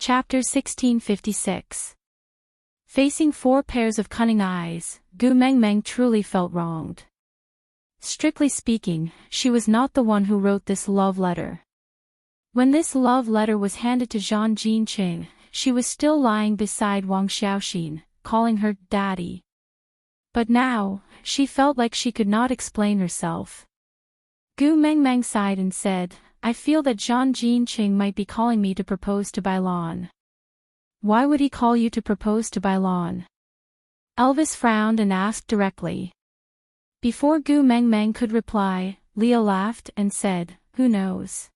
Chapter 1656. Facing 4 pairs of cunning eyes, Gu Mengmeng truly felt wronged. Strictly speaking, she was not the one who wrote this love letter. When this love letter was handed to Zhang Jinqing, she was still lying beside Wang Xiaoxin, calling her daddy. But now, she felt like she could not explain herself. Gu Mengmeng sighed and said, I feel that Zhang Jinqing might be calling me to propose to Bailan. Why would he call you to propose to Bailan? Elvis frowned and asked directly. Before Gu Mengmeng could reply, Leah laughed and said, who knows?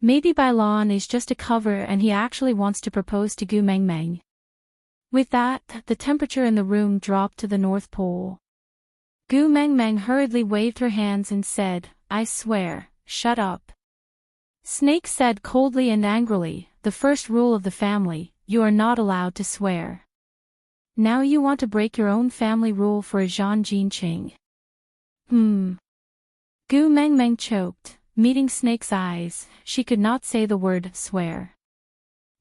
Maybe Bailan is just a cover and he actually wants to propose to Gu Mengmeng. With that, the temperature in the room dropped to the North Pole. Gu Mengmeng hurriedly waved her hands and said, I swear, shut up. Snake said coldly and angrily, the first rule of the family, you are not allowed to swear. Now you want to break your own family rule for a Zhang Jinqing. Gu Mengmeng choked, meeting Snake's eyes, she could not say the word swear.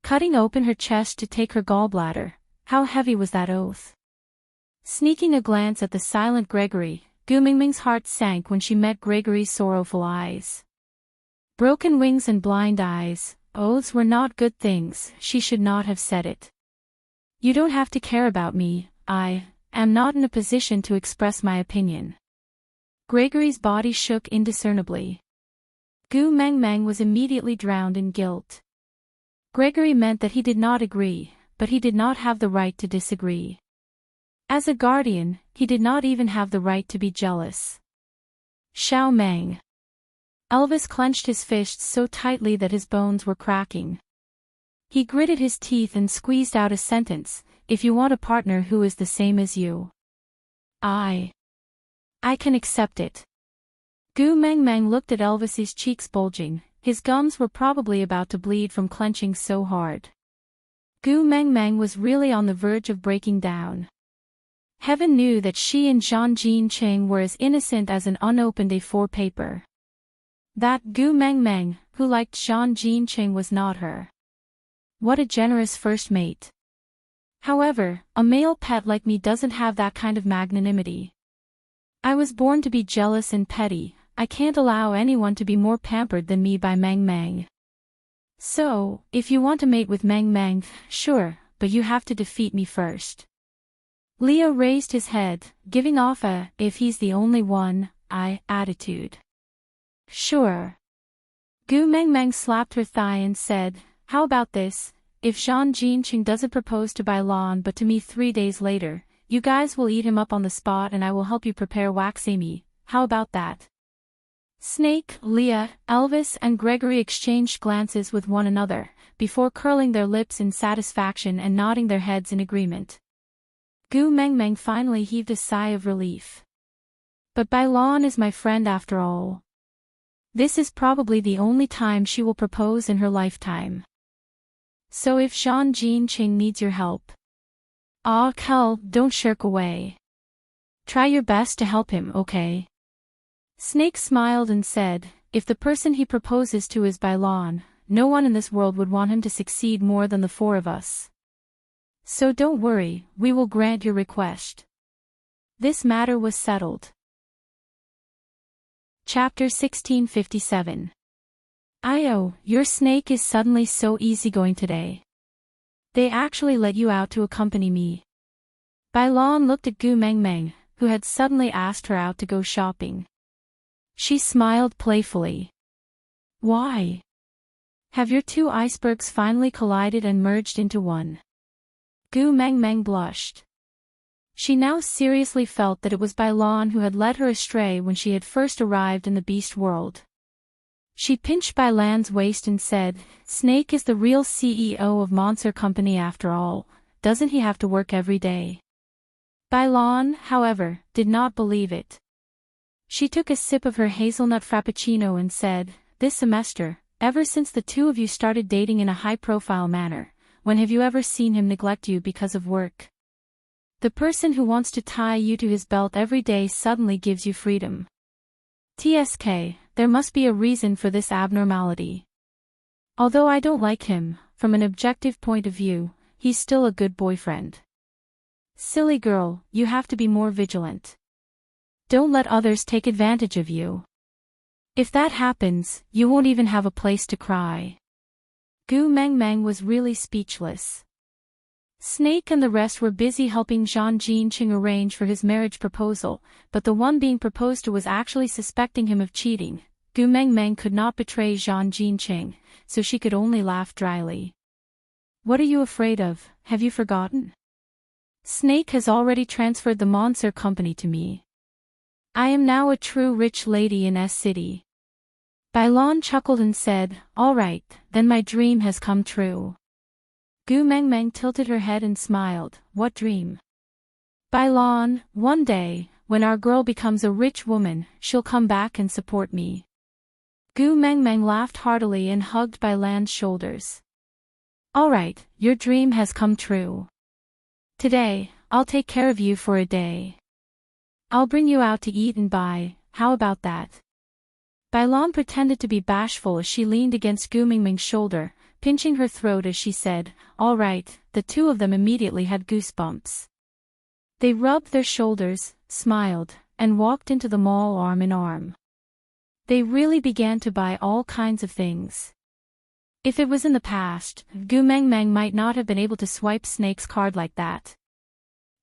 Cutting open her chest to take her gallbladder, how heavy was that oath? Sneaking a glance at the silent Gregory, Gu Mengmeng's heart sank when she met Gregory's sorrowful eyes. Broken wings and blind eyes, oaths were not good things, she should not have said it. You don't have to care about me, I am not in a position to express my opinion. Gregory's body shook indiscernibly. Gu Mengmeng was immediately drowned in guilt. Gregory meant that he did not agree, but he did not have the right to disagree. As a guardian, he did not even have the right to be jealous. Xiao Meng. Elvis clenched his fists so tightly that his bones were cracking. He gritted his teeth and squeezed out a sentence, if you want a partner who is the same as you. I can accept it. Gu Mengmeng looked at Elvis's cheeks bulging, his gums were probably about to bleed from clenching so hard. Gu Mengmeng was really on the verge of breaking down. Heaven knew that she and Zhang Jinqing were as innocent as an unopened A4 paper. That Gu Mengmeng, who liked Zhang Jinqing, was not her. What a generous first mate. However, a male pet like me doesn't have that kind of magnanimity. I was born to be jealous and petty, I can't allow anyone to be more pampered than me by Mengmeng. So, if you want to mate with Mengmeng, sure, but you have to defeat me first. Leo raised his head, giving off a, if he's the only one, attitude. Sure. Gu Mengmeng slapped her thigh and said, how about this, if Zhang Jinqing doesn't propose to Bailan but to me 3 days later, you guys will eat him up on the spot and I will help you prepare waxami, how about that? Snake, Leah, Elvis and Gregory exchanged glances with one another, before curling their lips in satisfaction and nodding their heads in agreement. Gu Mengmeng finally heaved a sigh of relief. But Bailan is my friend after all. This is probably the only time she will propose in her lifetime. So if Zhang Jinqing needs your help, hell, don't shirk away. Try your best to help him, okay? Snake smiled and said, if the person he proposes to is Bailan, no one in this world would want him to succeed more than the 4 of us. So don't worry, we will grant your request. This matter was settled. Chapter 1657. Your snake is suddenly so easygoing today. They actually let you out to accompany me. Bailan looked at Gu Mengmeng, who had suddenly asked her out to go shopping. She smiled playfully. Why? Have your 2 icebergs finally collided and merged into one? Gu Mengmeng blushed. She now seriously felt that it was Bailan who had led her astray when she had first arrived in the beast world. She pinched Bailan's waist and said, Snake is the real CEO of Monster Company after all, doesn't he have to work every day? Bailan, however, did not believe it. She took a sip of her hazelnut frappuccino and said, this semester, ever since the 2 of you started dating in a high-profile manner, when have you ever seen him neglect you because of work? The person who wants to tie you to his belt every day suddenly gives you freedom. TSK, there must be a reason for this abnormality. Although I don't like him, from an objective point of view, he's still a good boyfriend. Silly girl, you have to be more vigilant. Don't let others take advantage of you. If that happens, you won't even have a place to cry. Gu Mengmeng was really speechless. Snake and the rest were busy helping Zhang Jinqing arrange for his marriage proposal, but the one being proposed to was actually suspecting him of cheating. Gu Mengmeng could not betray Zhang Jinqing, so she could only laugh dryly. What are you afraid of, have you forgotten? Snake has already transferred the Monster Company to me. I am now a true rich lady in S City. Bailan chuckled and said, all right, then my dream has come true. Gu Mengmeng tilted her head and smiled, what dream? Bailan, one day, when our girl becomes a rich woman, she'll come back and support me. Gu Mengmeng laughed heartily and hugged Bailan's shoulders. All right, your dream has come true. Today, I'll take care of you for a day. I'll bring you out to eat and buy, how about that? Bailan pretended to be bashful as she leaned against Gu Mengmeng's shoulder, pinching her throat as she said, all right. The two of them immediately had goosebumps. They rubbed their shoulders, smiled, and walked into the mall arm in arm. They really began to buy all kinds of things. If it was in the past, Gu Mengmeng might not have been able to swipe Snake's card like that.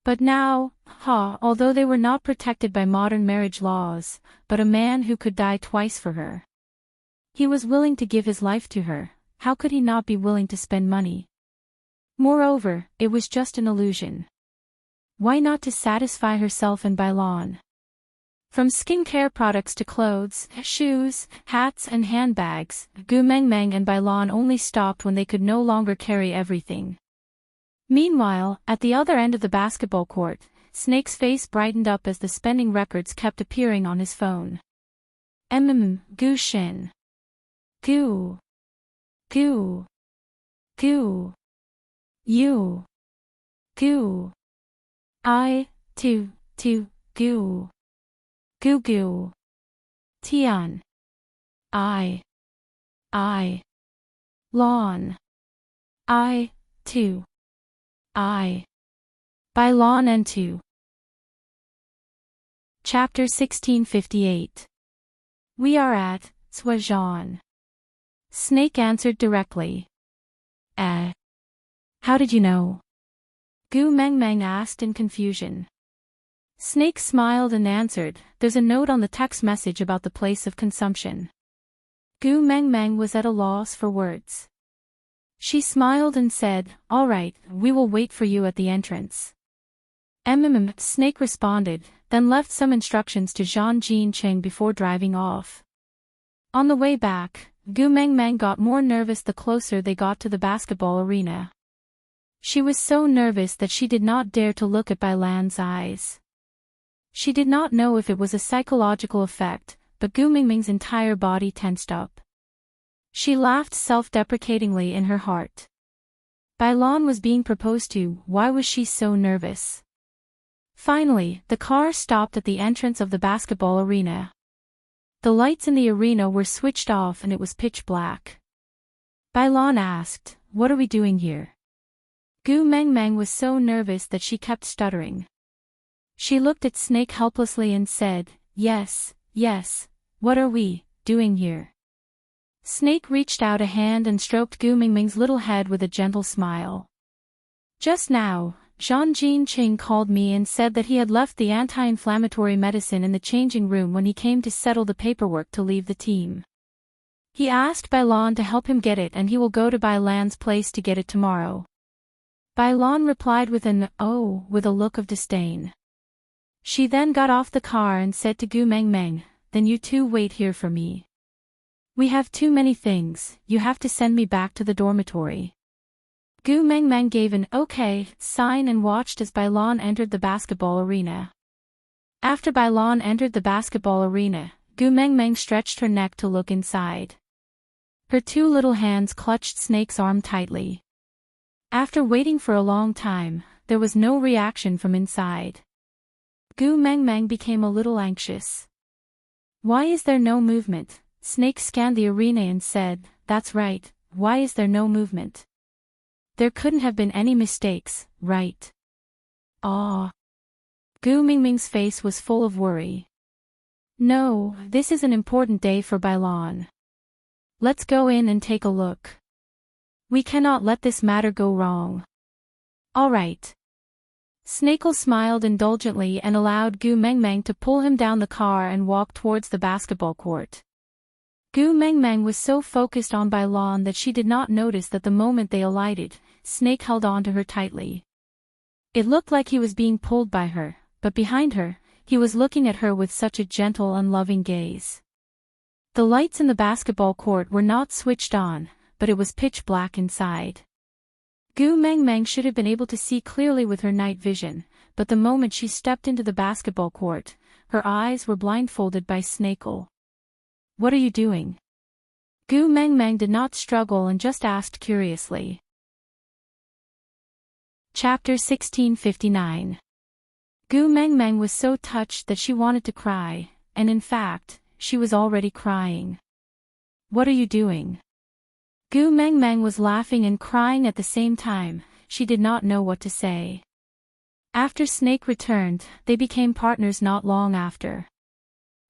But now, although they were not protected by modern marriage laws, but a man who could die twice for her. He was willing to give his life to her, how could he not be willing to spend money? Moreover, it was just an illusion. Why not to satisfy herself and Bailan? From skincare products to clothes, shoes, hats and handbags, Gu Mengmeng and Bailan only stopped when they could no longer carry everything. Meanwhile, at the other end of the basketball court, Snake's face brightened up as the spending records kept appearing on his phone. Gu Shin. Gu. Gu. Gu. You. Gu. I, tu, gu. Gu gu. Tian. I. Lawn. I, tu. I. Bailan and tu. Chapter 1658. We are at Zhuazhan. Snake answered directly. How did you know? Gu Mengmeng asked in confusion. Snake smiled and answered, there's a note on the text message about the place of consumption. Gu Mengmeng was at a loss for words. She smiled and said, all right, we will wait for you at the entrance. Snake responded, then left some instructions to Zhang Jinqing before driving off. On the way back, Gu Mengmeng got more nervous the closer they got to the basketball arena. She was so nervous that she did not dare to look at Bailan's eyes. She did not know if it was a psychological effect, but Gu Mengmeng's entire body tensed up. She laughed self-deprecatingly in her heart. Bailan was being proposed to, why was she so nervous? Finally, the car stopped at the entrance of the basketball arena. The lights in the arena were switched off and it was pitch black. Bailan asked, what are we doing here? Gu Mengmeng was so nervous that she kept stuttering. She looked at Snake helplessly and said, yes, what are we doing here? Snake reached out a hand and stroked Gu Mengmeng's little head with a gentle smile. Just now, Zhang Jinqing called me and said that he had left the anti-inflammatory medicine in the changing room when he came to settle the paperwork to leave the team. He asked Bailan to help him get it and he will go to Bailan's place to get it tomorrow. Bailan replied with with a look of disdain. She then got off the car and said to Gu Mengmeng, then you two wait here for me. We have too many things, you have to send me back to the dormitory. Gu Mengmeng gave an okay sign and watched as Bailan entered the basketball arena. After Bailan entered the basketball arena, Gu Mengmeng stretched her neck to look inside. Her two little hands clutched Snake's arm tightly. After waiting for a long time, there was no reaction from inside. Gu Mengmeng became a little anxious. Why is there no movement? Snake scanned the arena and said, that's right, why is there no movement? There couldn't have been any mistakes, right? Ah. Gu Mingming's face was full of worry. No, this is an important day for Bailan. Let's go in and take a look. We cannot let this matter go wrong. All right. Snakel smiled indulgently and allowed Gu Mengmeng to pull him down the car and walk towards the basketball court. Gu Mengmeng was so focused on Bailan that she did not notice that the moment they alighted, Snake held on to her tightly. It looked like he was being pulled by her, but behind her, he was looking at her with such a gentle and loving gaze. The lights in the basketball court were not switched on, but it was pitch black inside. Gu Mengmeng should have been able to see clearly with her night vision, but the moment she stepped into the basketball court, her eyes were blindfolded by Snakel. What are you doing? Gu Mengmeng did not struggle and just asked curiously. Chapter 1659. Gu Mengmeng was so touched that she wanted to cry, and in fact, she was already crying. What are you doing? Gu Mengmeng was laughing and crying at the same time, she did not know what to say. After Snake returned, they became partners not long after.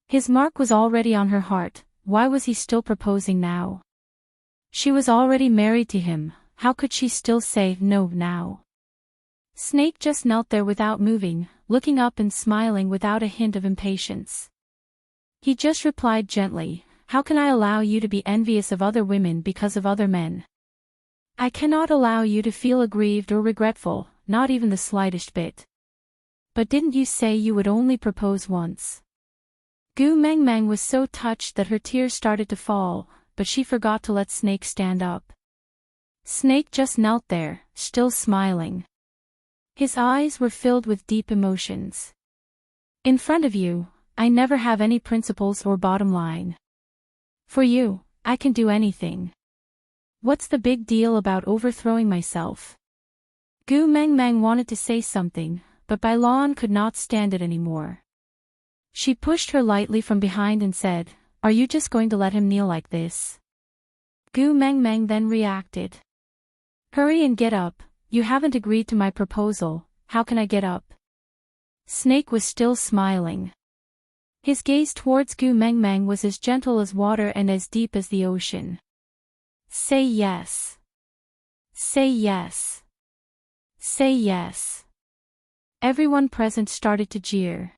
His mark was already on her heart, why was he still proposing now? She was already married to him, how could she still say no now? Snake just knelt there without moving, looking up and smiling without a hint of impatience. He just replied gently, how can I allow you to be envious of other women because of other men? I cannot allow you to feel aggrieved or regretful, not even the slightest bit. But didn't you say you would only propose once? Gu Mengmeng was so touched that her tears started to fall, but she forgot to let Snake stand up. Snake just knelt there, still smiling. His eyes were filled with deep emotions. In front of you, I never have any principles or bottom line. For you, I can do anything. What's the big deal about overthrowing myself? Gu Mengmeng wanted to say something, but Bailan could not stand it anymore. She pushed her lightly from behind and said, are you just going to let him kneel like this? Gu Mengmeng then reacted. Hurry and get up, you haven't agreed to my proposal, how can I get up? Snake was still smiling. His gaze towards Gu Mengmeng was as gentle as water and as deep as the ocean. Say yes. Say yes. Say yes. Everyone present started to jeer.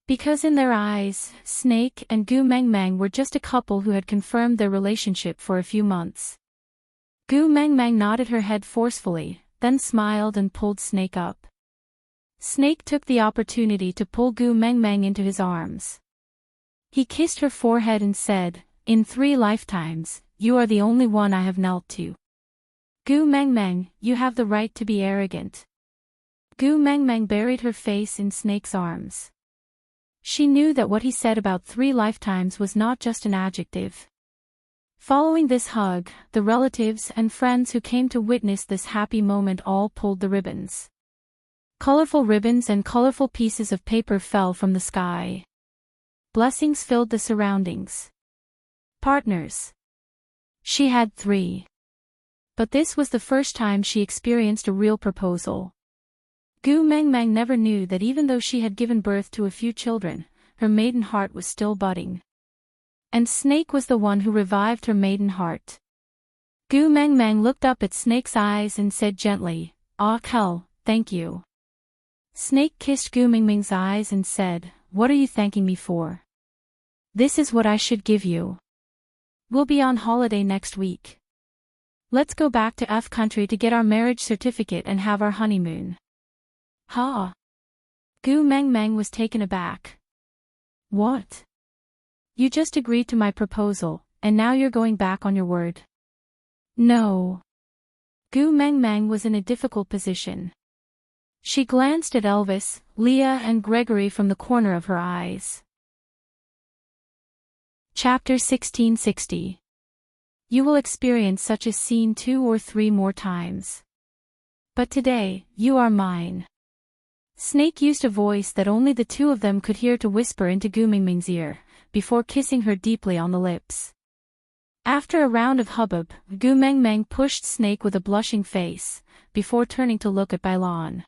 Because in their eyes, Snake and Gu Mengmeng were just a couple who had confirmed their relationship for a few months. Gu Mengmeng nodded her head forcefully, then smiled and pulled Snake up. Snake took the opportunity to pull Gu Mengmeng into his arms. He kissed her forehead and said, in 3 lifetimes, you are the only one I have knelt to. Gu Mengmeng, you have the right to be arrogant. Gu Mengmeng buried her face in Snake's arms. She knew that what he said about 3 lifetimes was not just an adjective. Following this hug, the relatives and friends who came to witness this happy moment all pulled the ribbons. Colorful ribbons and colorful pieces of paper fell from the sky. Blessings filled the surroundings. Partners. She had 3. But this was the first time she experienced a real proposal. Gu Mengmeng never knew that even though she had given birth to a few children, her maiden heart was still budding. And Snake was the one who revived her maiden heart. Gu Mengmeng looked up at Snake's eyes and said gently, ah Kel, thank you. Snake kissed Gu Mengmeng's eyes and said, what are you thanking me for? This is what I should give you. We'll be on holiday next week. Let's go back to F country to get our marriage certificate and have our honeymoon. Ha! Gu Mengmeng was taken aback. What? You just agreed to my proposal, and now you're going back on your word. No. Gu Mengmeng was in a difficult position. She glanced at Elvis, Leah and Gregory from the corner of her eyes. Chapter 1660. You will experience such a scene 2 or 3 more times. But today, you are mine. Snake used a voice that only the 2 of them could hear to whisper into Gu Mengmeng's ear, before kissing her deeply on the lips. After a round of hubbub, Gu Meng Meng pushed Snake with a blushing face, before turning to look at Bailan.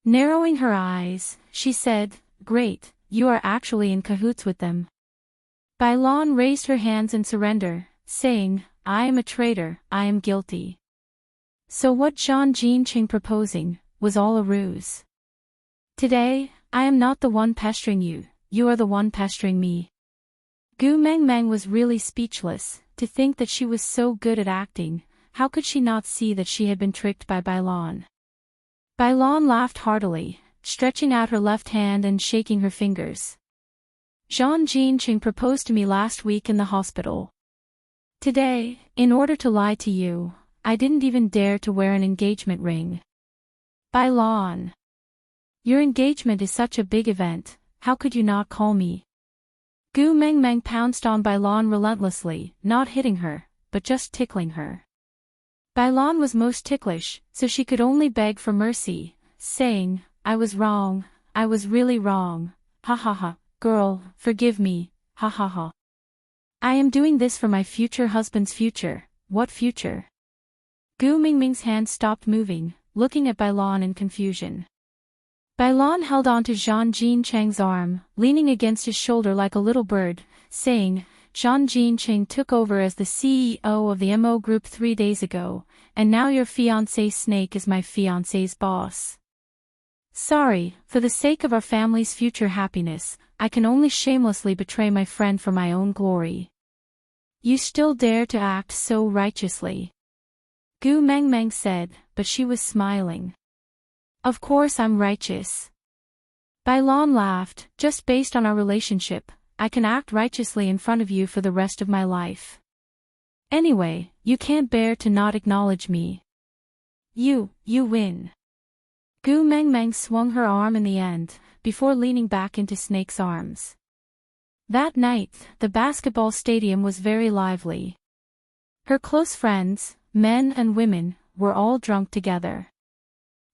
Narrowing her eyes, she said, "Great, you are actually in cahoots with them." Bailan raised her hands in surrender, saying, "I am a traitor, I am guilty." So what Zhang Jinqing proposing, was all a ruse. "Today, I am not the one pestering you, you are the one pestering me." Gu Meng Meng was really speechless. To think that she was so good at acting, how could she not see that she had been tricked by Bailan? Bailan laughed heartily, stretching out her left hand and shaking her fingers. "Zhang Jinqing proposed to me last week in the hospital. Today, in order to lie to you, I didn't even dare to wear an engagement ring." "Bailan, your engagement is such a big event, how could you not call me?" Gu Meng Meng pounced on Bailan relentlessly, not hitting her, but just tickling her. Bailan was most ticklish, so she could only beg for mercy, saying, "I was wrong, I was really wrong, ha ha ha, girl, forgive me, ha ha ha. I am doing this for my future husband's future." "What future?" Gu Mingming's hand stopped moving, looking at Bailan in confusion. Bailan held on to Zhang Jincheng's arm, leaning against his shoulder like a little bird, saying, "Zhang Jincheng took over as the CEO of the MO Group 3 days ago, and now your fiancé Snake is my fiancé's boss. Sorry, for the sake of our family's future happiness, I can only shamelessly betray my friend for my own glory." "You still dare to act so righteously," Gu Meng Meng said, but she was smiling. "Of course I'm righteous." Bailan laughed, "Just based on our relationship, I can act righteously in front of you for the rest of my life. Anyway, you can't bear to not acknowledge me. You win." Gu Meng Meng swung her arm in the end, before leaning back into Snake's arms. That night, the basketball stadium was very lively. Her close friends, men and women, were all drunk together.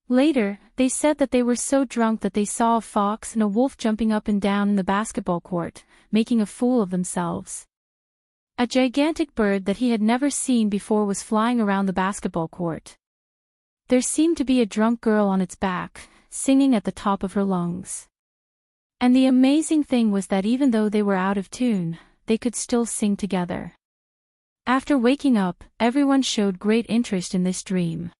Later, they said that they were so drunk that they saw a fox and a wolf jumping up and down in the basketball court, making a fool of themselves. A gigantic bird that he had never seen before was flying around the basketball court. There seemed to be a drunk girl on its back, singing at the top of her lungs. And the amazing thing was that even though they were out of tune, they could still sing together. After waking up, everyone showed great interest in this dream.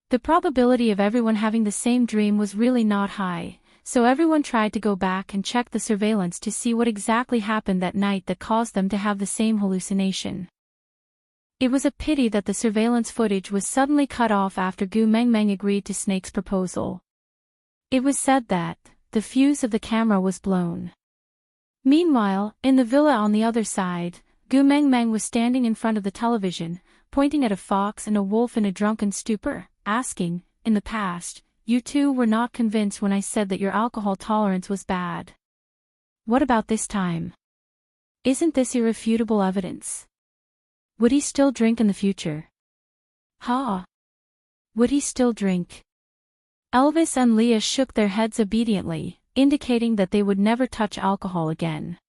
The probability of everyone having the same dream was really not high, so everyone tried to go back and check the surveillance to see what exactly happened that night that caused them to have the same hallucination. It was a pity that the surveillance footage was suddenly cut off after Gu Meng Meng agreed to Snake's proposal. It was said that the fuse of the camera was blown. Meanwhile, in the villa on the other side, Gu Meng Meng was standing in front of the television, pointing at a fox and a wolf in a drunken stupor, asking, "In the past, you two were not convinced when I said that your alcohol tolerance was bad. What about this time? Isn't this irrefutable evidence? Would he still drink in the future? Ha! Would he still drink?" Elvis and Leah shook their heads obediently, indicating that they would never touch alcohol again.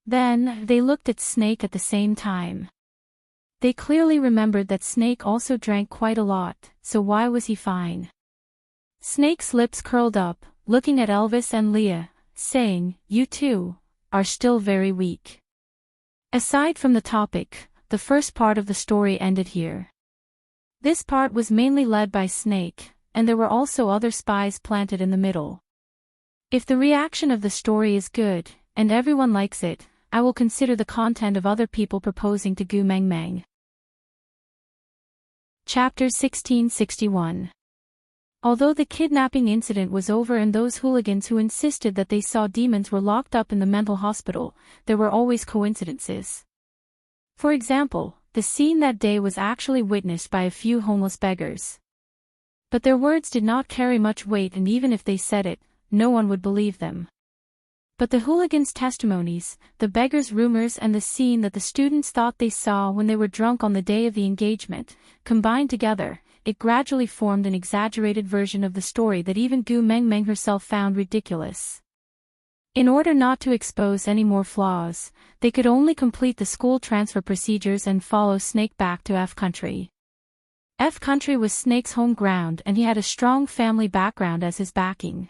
Then, they looked at Snake at the same time. They clearly remembered that Snake also drank quite a lot, so why was he fine? Snake's lips curled up, looking at Elvis and Leah, saying, "You two are still very weak." Aside from the topic, the first part of the story ended here. This part was mainly led by Snake, and there were also other spies planted in the middle. If the reaction of the story is good, and everyone likes it, I will consider the content of other people proposing to Gu Meng Meng. Chapter 1661. Although the kidnapping incident was over and those hooligans who insisted that they saw demons were locked up in the mental hospital, there were always coincidences. For example, the scene that day was actually witnessed by a few homeless beggars. But their words did not carry much weight, and even if they said it, no one would believe them. But the hooligans' testimonies, the beggars' rumors and the scene that the students thought they saw when they were drunk on the day of the engagement, combined together, it gradually formed an exaggerated version of the story that even Gu Meng Meng herself found ridiculous. In order not to expose any more flaws, they could only complete the school transfer procedures and follow Snake back to F country. F country was Snake's home ground and he had a strong family background as his backing.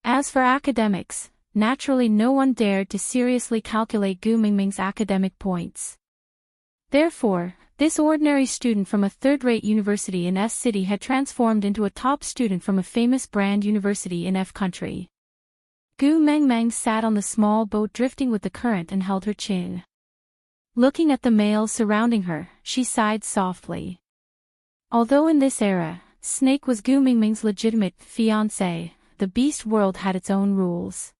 As for academics, naturally no one dared to seriously calculate Gu Mingming's academic points. Therefore, this ordinary student from a third-rate university in S city had transformed into a top student from a famous brand university in F country. Gu Mengmeng sat on the small boat drifting with the current and held her chin. Looking at the males surrounding her, she sighed softly. Although in this era, Snake was Gu Mingming's legitimate fiancé, the beast world had its own rules.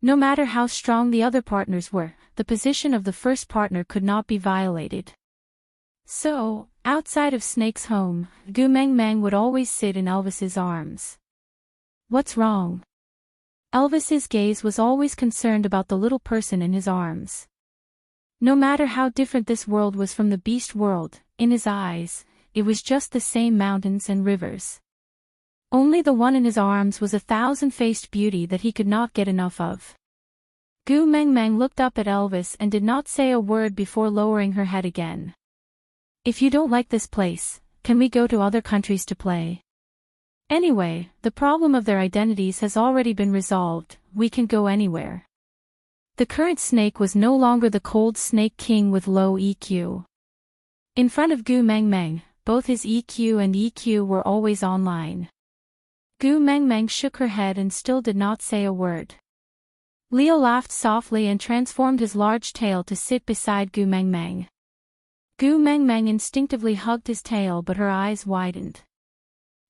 No matter how strong the other partners were, the position of the first partner could not be violated. So, outside of Snake's home, Gu Mengmeng would always sit in Elvis's arms. What's wrong? Elvis's gaze was always concerned about the little person in his arms. No matter how different this world was from the beast world, in his eyes, it was just the same mountains and rivers. Only the one in his arms was a thousand-faced beauty that he could not get enough of. Gu Mengmeng looked up at Elvis and did not say a word before lowering her head again. If you don't like this place, can we go to other countries to play? Anyway, the problem of their identities has already been resolved, we can go anywhere. The current Snake was no longer the cold Snake King with low EQ. In front of Gu Mengmeng, both his EQ and EQ were always online. Gu Mengmeng shook her head and still did not say a word. Leo laughed softly and transformed his large tail to sit beside Gu Mengmeng. Gu Mengmeng instinctively hugged his tail but her eyes widened.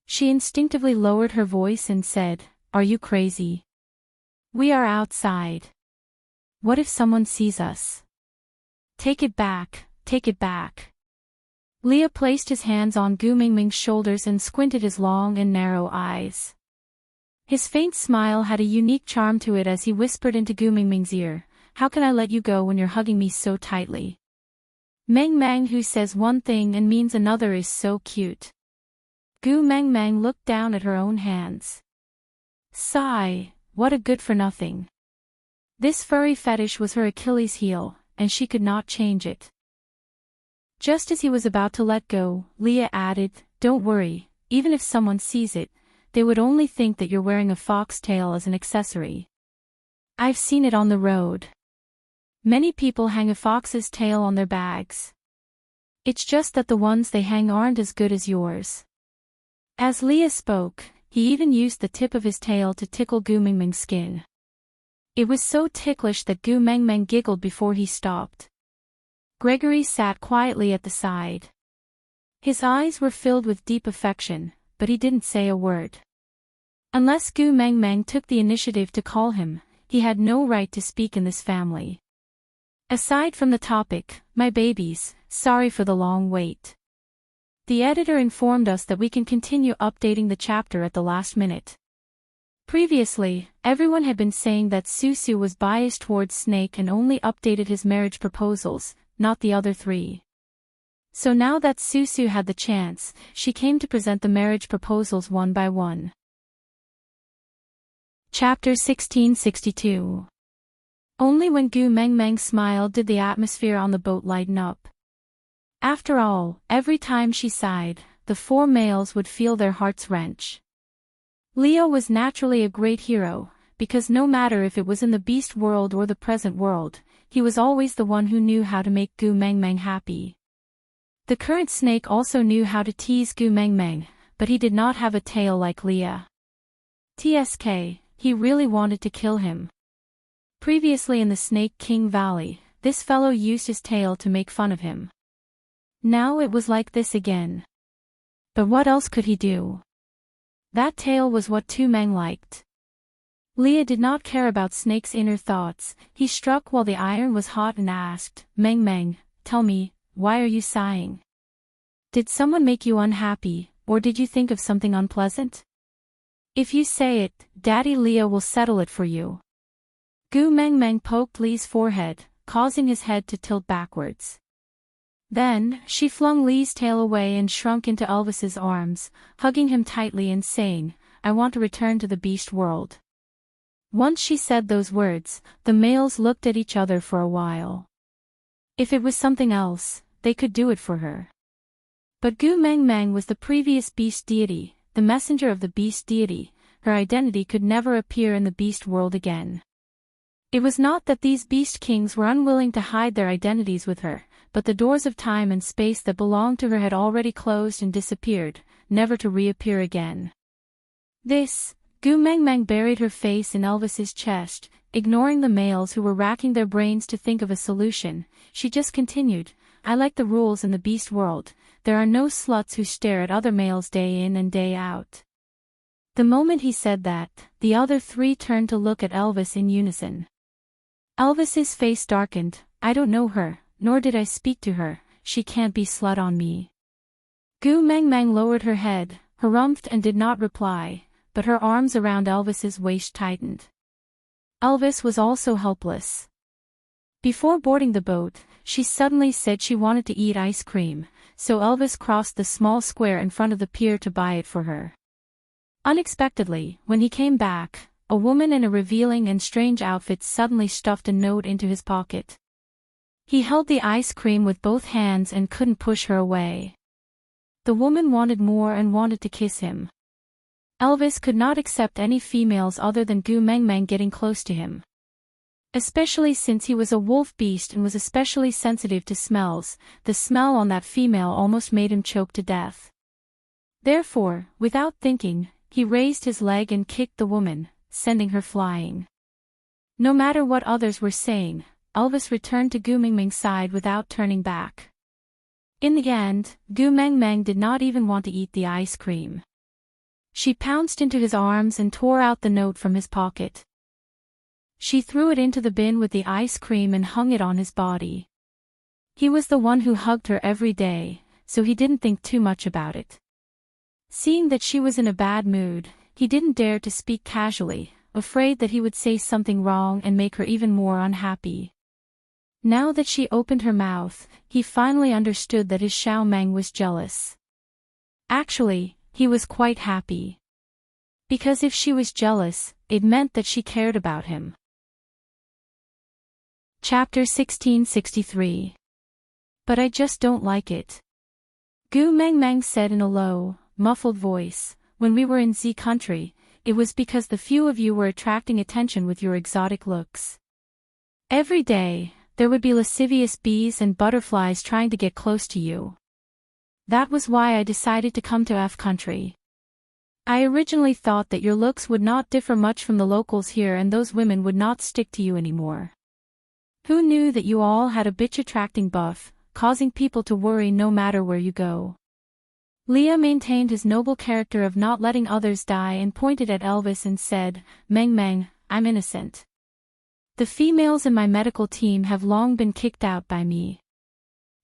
She instinctively lowered her voice and said, "Are you crazy? We are outside. What if someone sees us? Take it back, take it back." Leah placed his hands on Gu Mingming's shoulders and squinted his long and narrow eyes. His faint smile had a unique charm to it as he whispered into Gu Mingming's ear, "How can I let you go when you're hugging me so tightly? Mengmeng who says one thing and means another is so cute." Gu Mengmeng looked down at her own hands. Sigh, what a good-for-nothing. This furry fetish was her Achilles heel, and she could not change it. Just as he was about to let go, Leah added, "Don't worry, even if someone sees it, they would only think that you're wearing a fox tail as an accessory. I've seen it on the road. Many people hang a fox's tail on their bags. It's just that the ones they hang aren't as good as yours." As Leah spoke, he even used the tip of his tail to tickle Gu Mingming's skin. It was so ticklish that Gu Mengmeng giggled before he stopped. Gregory sat quietly at the side. His eyes were filled with deep affection, but he didn't say a word. Unless Gu Mengmeng took the initiative to call him, he had no right to speak in this family. Aside from the topic, "My babies, sorry for the long wait. The editor informed us that we can continue updating the chapter at the last minute." Previously, everyone had been saying that Susu was biased towards Snake and only updated his marriage proposals, not the other three. So now that Susu had the chance, she came to present the marriage proposals one by one. Chapter 1662. Only when Gu Mengmeng smiled did the atmosphere on the boat lighten up. After all, every time she sighed, the four males would feel their hearts wrench. Leo was naturally a great hero, because no matter if it was in the beast world or the present world, he was always the one who knew how to make Gu Mengmeng happy. The current Snake also knew how to tease Gu Mengmeng, but he did not have a tail like Leah. TSK, he really wanted to kill him. Previously in the Snake King Valley, this fellow used his tail to make fun of him. Now it was like this again. But what else could he do? That tail was what Tu Meng liked. Leah did not care about Snake's inner thoughts. He struck while the iron was hot and asked, "Mengmeng, tell me, why are you sighing? Did someone make you unhappy, or did you think of something unpleasant? If you say it, Daddy Leah will settle it for you." Gu Mengmeng poked Lee's forehead, causing his head to tilt backwards. Then, she flung Lee's tail away and shrunk into Elvis's arms, hugging him tightly and saying, "I want to return to the beast world." Once she said those words, the males looked at each other for a while. If it was something else, they could do it for her. But Gu Meng Meng was the previous beast deity, the messenger of the beast deity. Her identity could never appear in the beast world again. It was not that these beast kings were unwilling to hide their identities with her, but the doors of time and space that belonged to her had already closed and disappeared, never to reappear again. Gu Meng Meng buried her face in Elvis's chest, ignoring the males who were racking their brains to think of a solution. She just continued, I like the rules in the beast world. There are no sluts who stare at other males day in and day out. The moment he said that, the other three turned to look at Elvis in unison. Elvis's face darkened. I don't know her, nor did I speak to her. She can't be slut on me. Gu Meng Meng lowered her head, harumphed and did not reply, but her arms around Elvis's waist tightened. Elvis was also helpless. Before boarding the boat, she suddenly said she wanted to eat ice cream, so Elvis crossed the small square in front of the pier to buy it for her. Unexpectedly, when he came back, a woman in a revealing and strange outfit suddenly stuffed a note into his pocket. He held the ice cream with both hands and couldn't push her away. The woman wanted more and wanted to kiss him. Elvis could not accept any females other than Gu Meng Meng getting close to him. Especially since he was a wolf beast and was especially sensitive to smells, the smell on that female almost made him choke to death. Therefore, without thinking, he raised his leg and kicked the woman, sending her flying. No matter what others were saying, Elvis returned to Gu Meng Meng's side without turning back. In the end, Gu Meng Meng did not even want to eat the ice cream. She pounced into his arms and tore out the note from his pocket. She threw it into the bin with the ice cream and hung it on his body. He was the one who hugged her every day, so he didn't think too much about it. Seeing that she was in a bad mood, he didn't dare to speak casually, afraid that he would say something wrong and make her even more unhappy. Now that she opened her mouth, he finally understood that his Xiao Meng was jealous. Actually, he was quite happy. Because if she was jealous, it meant that she cared about him. Chapter 1663. But I just don't like it. Gu Meng Meng said in a low, muffled voice, when we were in Z country, it was because the few of you were attracting attention with your exotic looks. Every day, there would be lascivious bees and butterflies trying to get close to you. That was why I decided to come to F country. I originally thought that your looks would not differ much from the locals here and those women would not stick to you anymore. Who knew that you all had a bitch-attracting buff, causing people to worry no matter where you go? Leah maintained his noble character of not letting others die and pointed at Elvis and said, Meng Meng, I'm innocent. The females in my medical team have long been kicked out by me.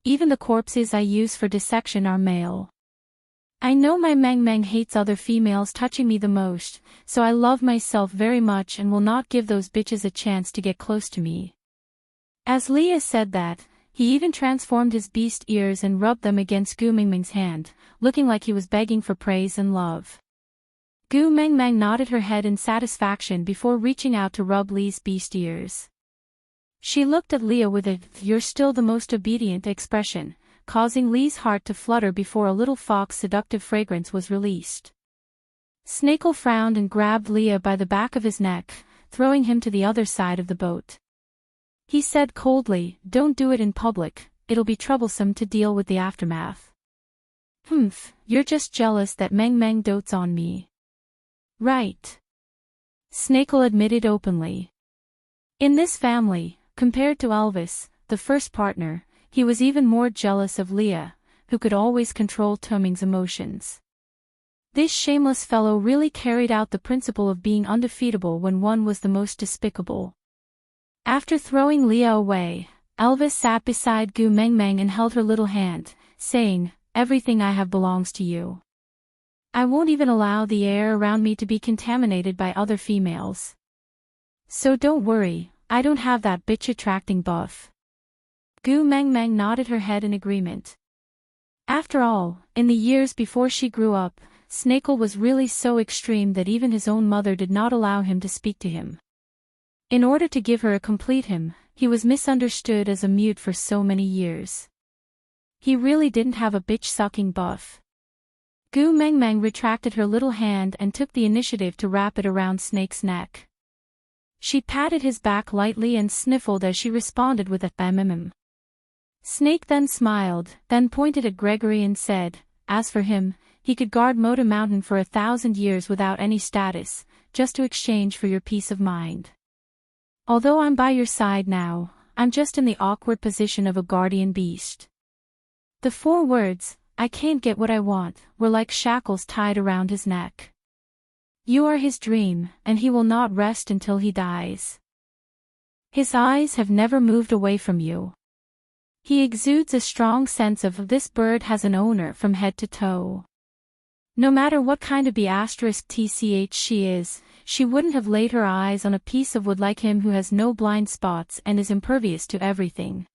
Even the corpses I use for dissection are male. I know my Meng Meng hates other females touching me the most, so I love myself very much and will not give those bitches a chance to get close to me. As Leah said that, he even transformed his beast ears and rubbed them against Gu Meng Meng's hand, looking like he was begging for praise and love. Gu Meng Meng nodded her head in satisfaction before reaching out to rub Lee's beast ears. She looked at Leah with a "you're still the most obedient" expression, causing Lee's heart to flutter before a little fox seductive fragrance was released. Snakel frowned and grabbed Leah by the back of his neck, throwing him to the other side of the boat. He said coldly, "Don't do it in public, it'll be troublesome to deal with the aftermath." You're just jealous that Meng Meng dotes on me. Right. Snakel admitted openly. In this family, compared to Elvis, the first partner, he was even more jealous of Leah, who could always control Toming's emotions. This shameless fellow really carried out the principle of being undefeatable when one was the most despicable. After throwing Leah away, Elvis sat beside Gu Meng Meng and held her little hand, saying, "Everything I have belongs to you. I won't even allow the air around me to be contaminated by other females. So don't worry, I don't have that bitch-attracting buff." Gu Meng Meng nodded her head in agreement. After all, in the years before she grew up, Snakel was really so extreme that even his own mother did not allow him to speak to him. In order to give her a complete him, he was misunderstood as a mute for so many years. He really didn't have a bitch-sucking buff. Gu Meng Meng retracted her little hand and took the initiative to wrap it around Snake's neck. She patted his back lightly and sniffled as she responded with a mm. Snake then smiled, then pointed at Gregory and said, as for him, he could guard Moda Mountain for 1,000 years without any status, just to exchange for your peace of mind. Although I'm by your side now, I'm just in the awkward position of a guardian beast. The 4 words, I can't get what I want, were like shackles tied around his neck. You are his dream, and he will not rest until he dies. His eyes have never moved away from you. He exudes a strong sense of this bird has an owner from head to toe. No matter what kind of B*tch she is, she wouldn't have laid her eyes on a piece of wood like him who has no blind spots and is impervious to everything.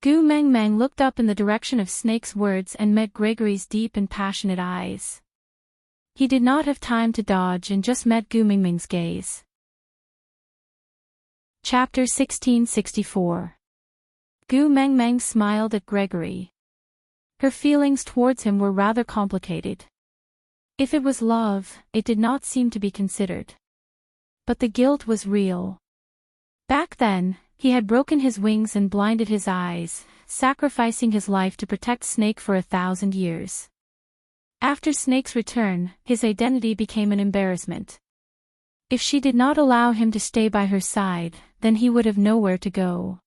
Gu Meng Meng looked up in the direction of Snake's words and met Gregory's deep and passionate eyes. He did not have time to dodge and just met Gu Meng Meng's gaze. Chapter 1664. Gu Meng Meng smiled at Gregory. Her feelings towards him were rather complicated. If it was love, it did not seem to be considered. But the guilt was real. Back then, he had broken his wings and blinded his eyes, sacrificing his life to protect Snake for 1,000 years. After Snake's return, his identity became an embarrassment. If she did not allow him to stay by her side, then he would have nowhere to go.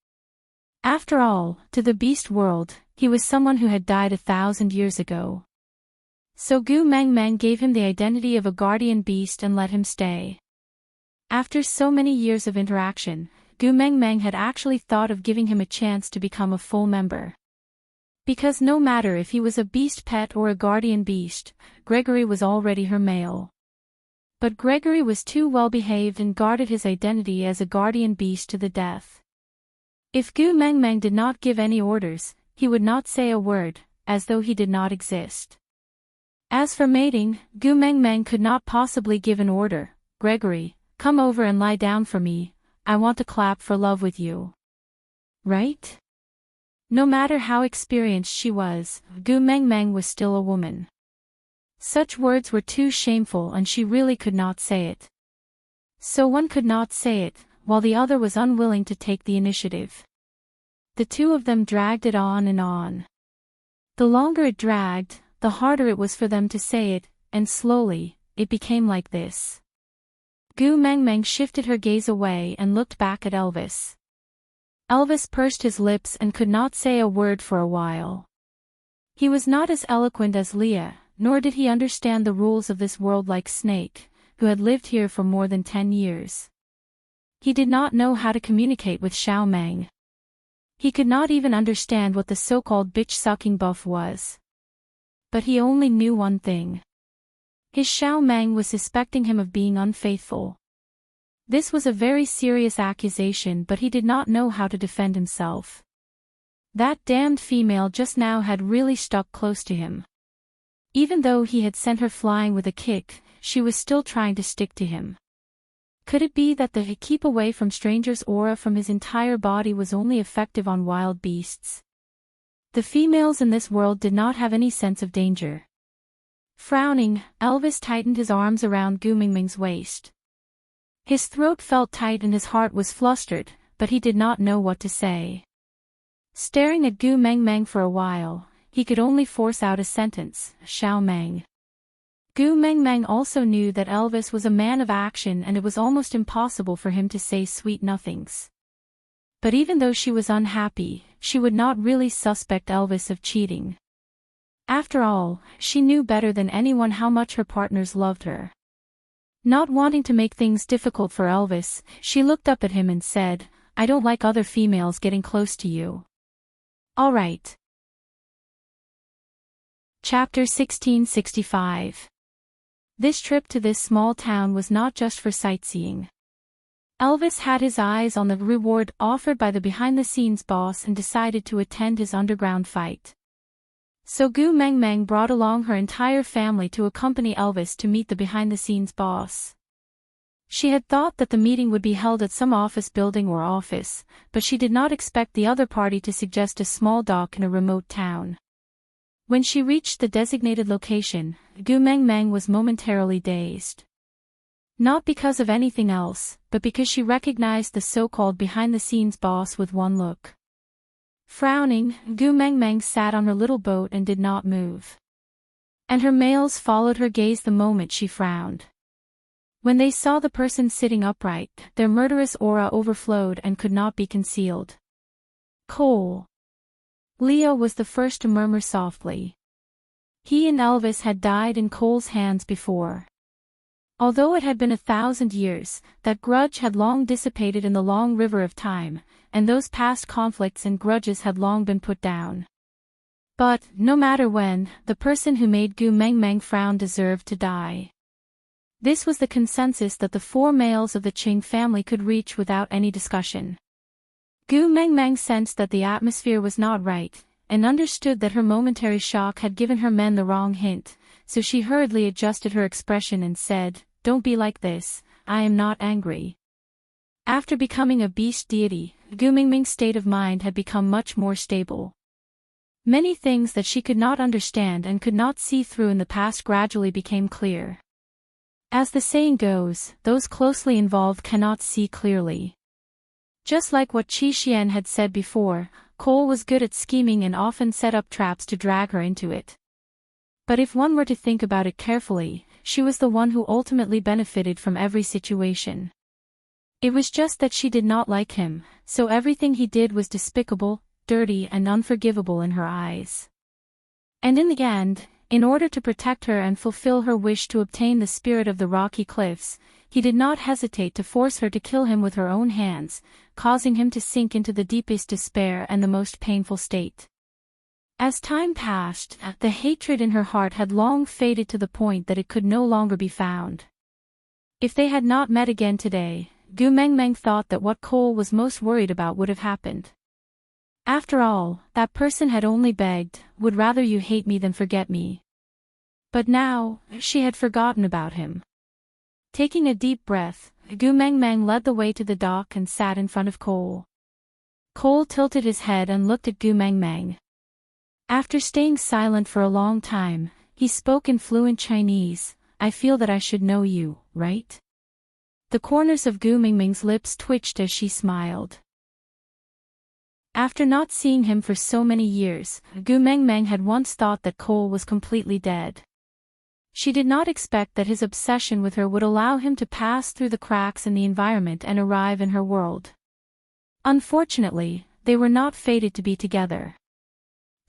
After all, to the beast world, he was someone who had died 1,000 years ago. So Gu Meng Meng gave him the identity of a guardian beast and let him stay. After so many years of interaction, Gu Meng Meng had actually thought of giving him a chance to become a full member. Because no matter if he was a beast pet or a guardian beast, Gregory was already her male. But Gregory was too well behaved and guarded his identity as a guardian beast to the death. If Gu Meng Meng did not give any orders, he would not say a word, as though he did not exist. As for mating, Gu Meng Meng could not possibly give an order. Gregory, come over and lie down for me, I want to clap for love with you. Right? No matter how experienced she was, Gu Meng Meng was still a woman. Such words were too shameful and she really could not say it. So one could not say it, while the other was unwilling to take the initiative. The two of them dragged it on and on. The longer it dragged, the harder it was for them to say it, and slowly, it became like this. Gu Meng Meng shifted her gaze away and looked back at Elvis. Elvis pursed his lips and could not say a word for a while. He was not as eloquent as Leah, nor did he understand the rules of this world like Snake, who had lived here for more than 10 years. He did not know how to communicate with Xiao Meng. He could not even understand what the so-called bitch-sucking buff was. But he only knew one thing. His Xiao Meng was suspecting him of being unfaithful. This was a very serious accusation, but he did not know how to defend himself. That damned female just now had really stuck close to him. Even though he had sent her flying with a kick, she was still trying to stick to him. Could it be that the keep away from strangers aura from his entire body was only effective on wild beasts? The females in this world did not have any sense of danger. Frowning, Elvis tightened his arms around Gu Meng Meng's waist. His throat felt tight and his heart was flustered, but he did not know what to say. Staring at Gu Meng Meng for a while, he could only force out a sentence, Xiao Meng. Gu Meng Meng also knew that Elvis was a man of action and it was almost impossible for him to say sweet nothings. But even though she was unhappy, she would not really suspect Elvis of cheating. After all, she knew better than anyone how much her partners loved her. Not wanting to make things difficult for Elvis, she looked up at him and said, I don't like other females getting close to you. All right. Chapter 1665. This trip to this small town was not just for sightseeing. Elvis had his eyes on the reward offered by the behind-the-scenes boss and decided to attend his underground fight. So Gu Meng Meng brought along her entire family to accompany Elvis to meet the behind-the-scenes boss. She had thought that the meeting would be held at some office building or office, but she did not expect the other party to suggest a small dock in a remote town. When she reached the designated location, Gu Mengmeng was momentarily dazed. Not because of anything else, but because she recognized the so-called behind-the-scenes boss with one look. Frowning, Gu Mengmeng sat on her little boat and did not move. And her males followed her gaze the moment she frowned. When they saw the person sitting upright, their murderous aura overflowed and could not be concealed. Cole. Leo was the first to murmur softly. He and Elvis had died in Cole's hands before. Although it had been 1,000 years, that grudge had long dissipated in the long river of time, and those past conflicts and grudges had long been put down. But, no matter when, the person who made Gu Mengmeng frown deserved to die. This was the consensus that the four males of the Qing family could reach without any discussion. Gu Mengmeng sensed that the atmosphere was not right, and understood that her momentary shock had given her men the wrong hint, so she hurriedly adjusted her expression and said, "Don't be like this, I am not angry." After becoming a beast deity, Gu Mengmeng's state of mind had become much more stable. Many things that she could not understand and could not see through in the past gradually became clear. As the saying goes, those closely involved cannot see clearly. Just like what Qi Xian had said before, Cole was good at scheming and often set up traps to drag her into it. But if one were to think about it carefully, she was the one who ultimately benefited from every situation. It was just that she did not like him, so everything he did was despicable, dirty and unforgivable in her eyes. And in the end, in order to protect her and fulfill her wish to obtain the spirit of the rocky cliffs, he did not hesitate to force her to kill him with her own hands, causing him to sink into the deepest despair and the most painful state. As time passed, the hatred in her heart had long faded to the point that it could no longer be found. If they had not met again today, Gu Mengmeng thought that what Cole was most worried about would have happened. After all, that person had only begged, "Would rather you hate me than forget me." But now, she had forgotten about him. Taking a deep breath, Gu Mengmeng led the way to the dock and sat in front of Cole. Cole tilted his head and looked at Gu Mengmeng. After staying silent for a long time, he spoke in fluent Chinese, "I feel that I should know you, right?" The corners of Gu Mengmeng's lips twitched as she smiled. After not seeing him for so many years, Gu Mengmeng had once thought that Cole was completely dead. She did not expect that his obsession with her would allow him to pass through the cracks in the environment and arrive in her world. Unfortunately, they were not fated to be together.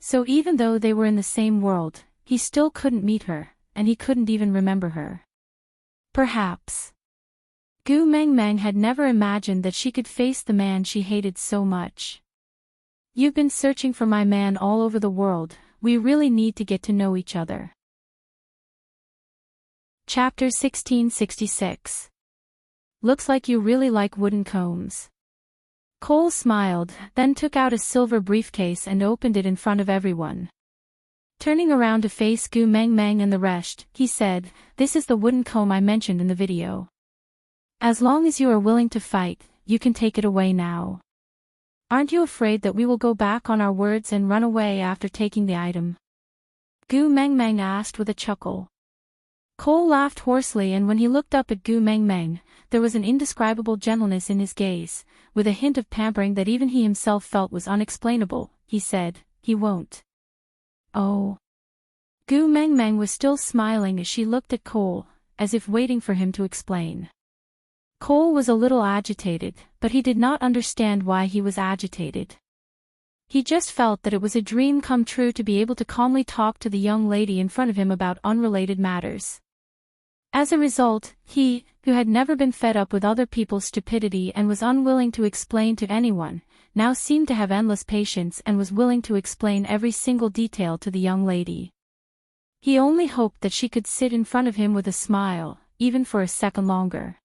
So even though they were in the same world, he still couldn't meet her, and he couldn't even remember her. Perhaps. Gu Mengmeng had never imagined that she could face the man she hated so much. "You've been searching for my man all over the world, we really need to get to know each other." Chapter 1666. Looks like you really like wooden combs. Cole smiled, then took out a silver briefcase and opened it in front of everyone. Turning around to face Gu Mengmeng and the rest, he said, "This is the wooden comb I mentioned in the video. As long as you are willing to fight, you can take it away now. Aren't you afraid that we will go back on our words and run away after taking the item?" Gu Mengmeng asked with a chuckle. Cole laughed hoarsely, and when he looked up at Gu Mengmeng, there was an indescribable gentleness in his gaze, with a hint of pampering that even he himself felt was unexplainable. He said, "He won't." "Oh." Gu Mengmeng was still smiling as she looked at Cole, as if waiting for him to explain. Cole was a little agitated, but he did not understand why he was agitated. He just felt that it was a dream come true to be able to calmly talk to the young lady in front of him about unrelated matters. As a result, he, who had never been fed up with other people's stupidity and was unwilling to explain to anyone, now seemed to have endless patience and was willing to explain every single detail to the young lady. He only hoped that she could sit in front of him with a smile, even for a second longer.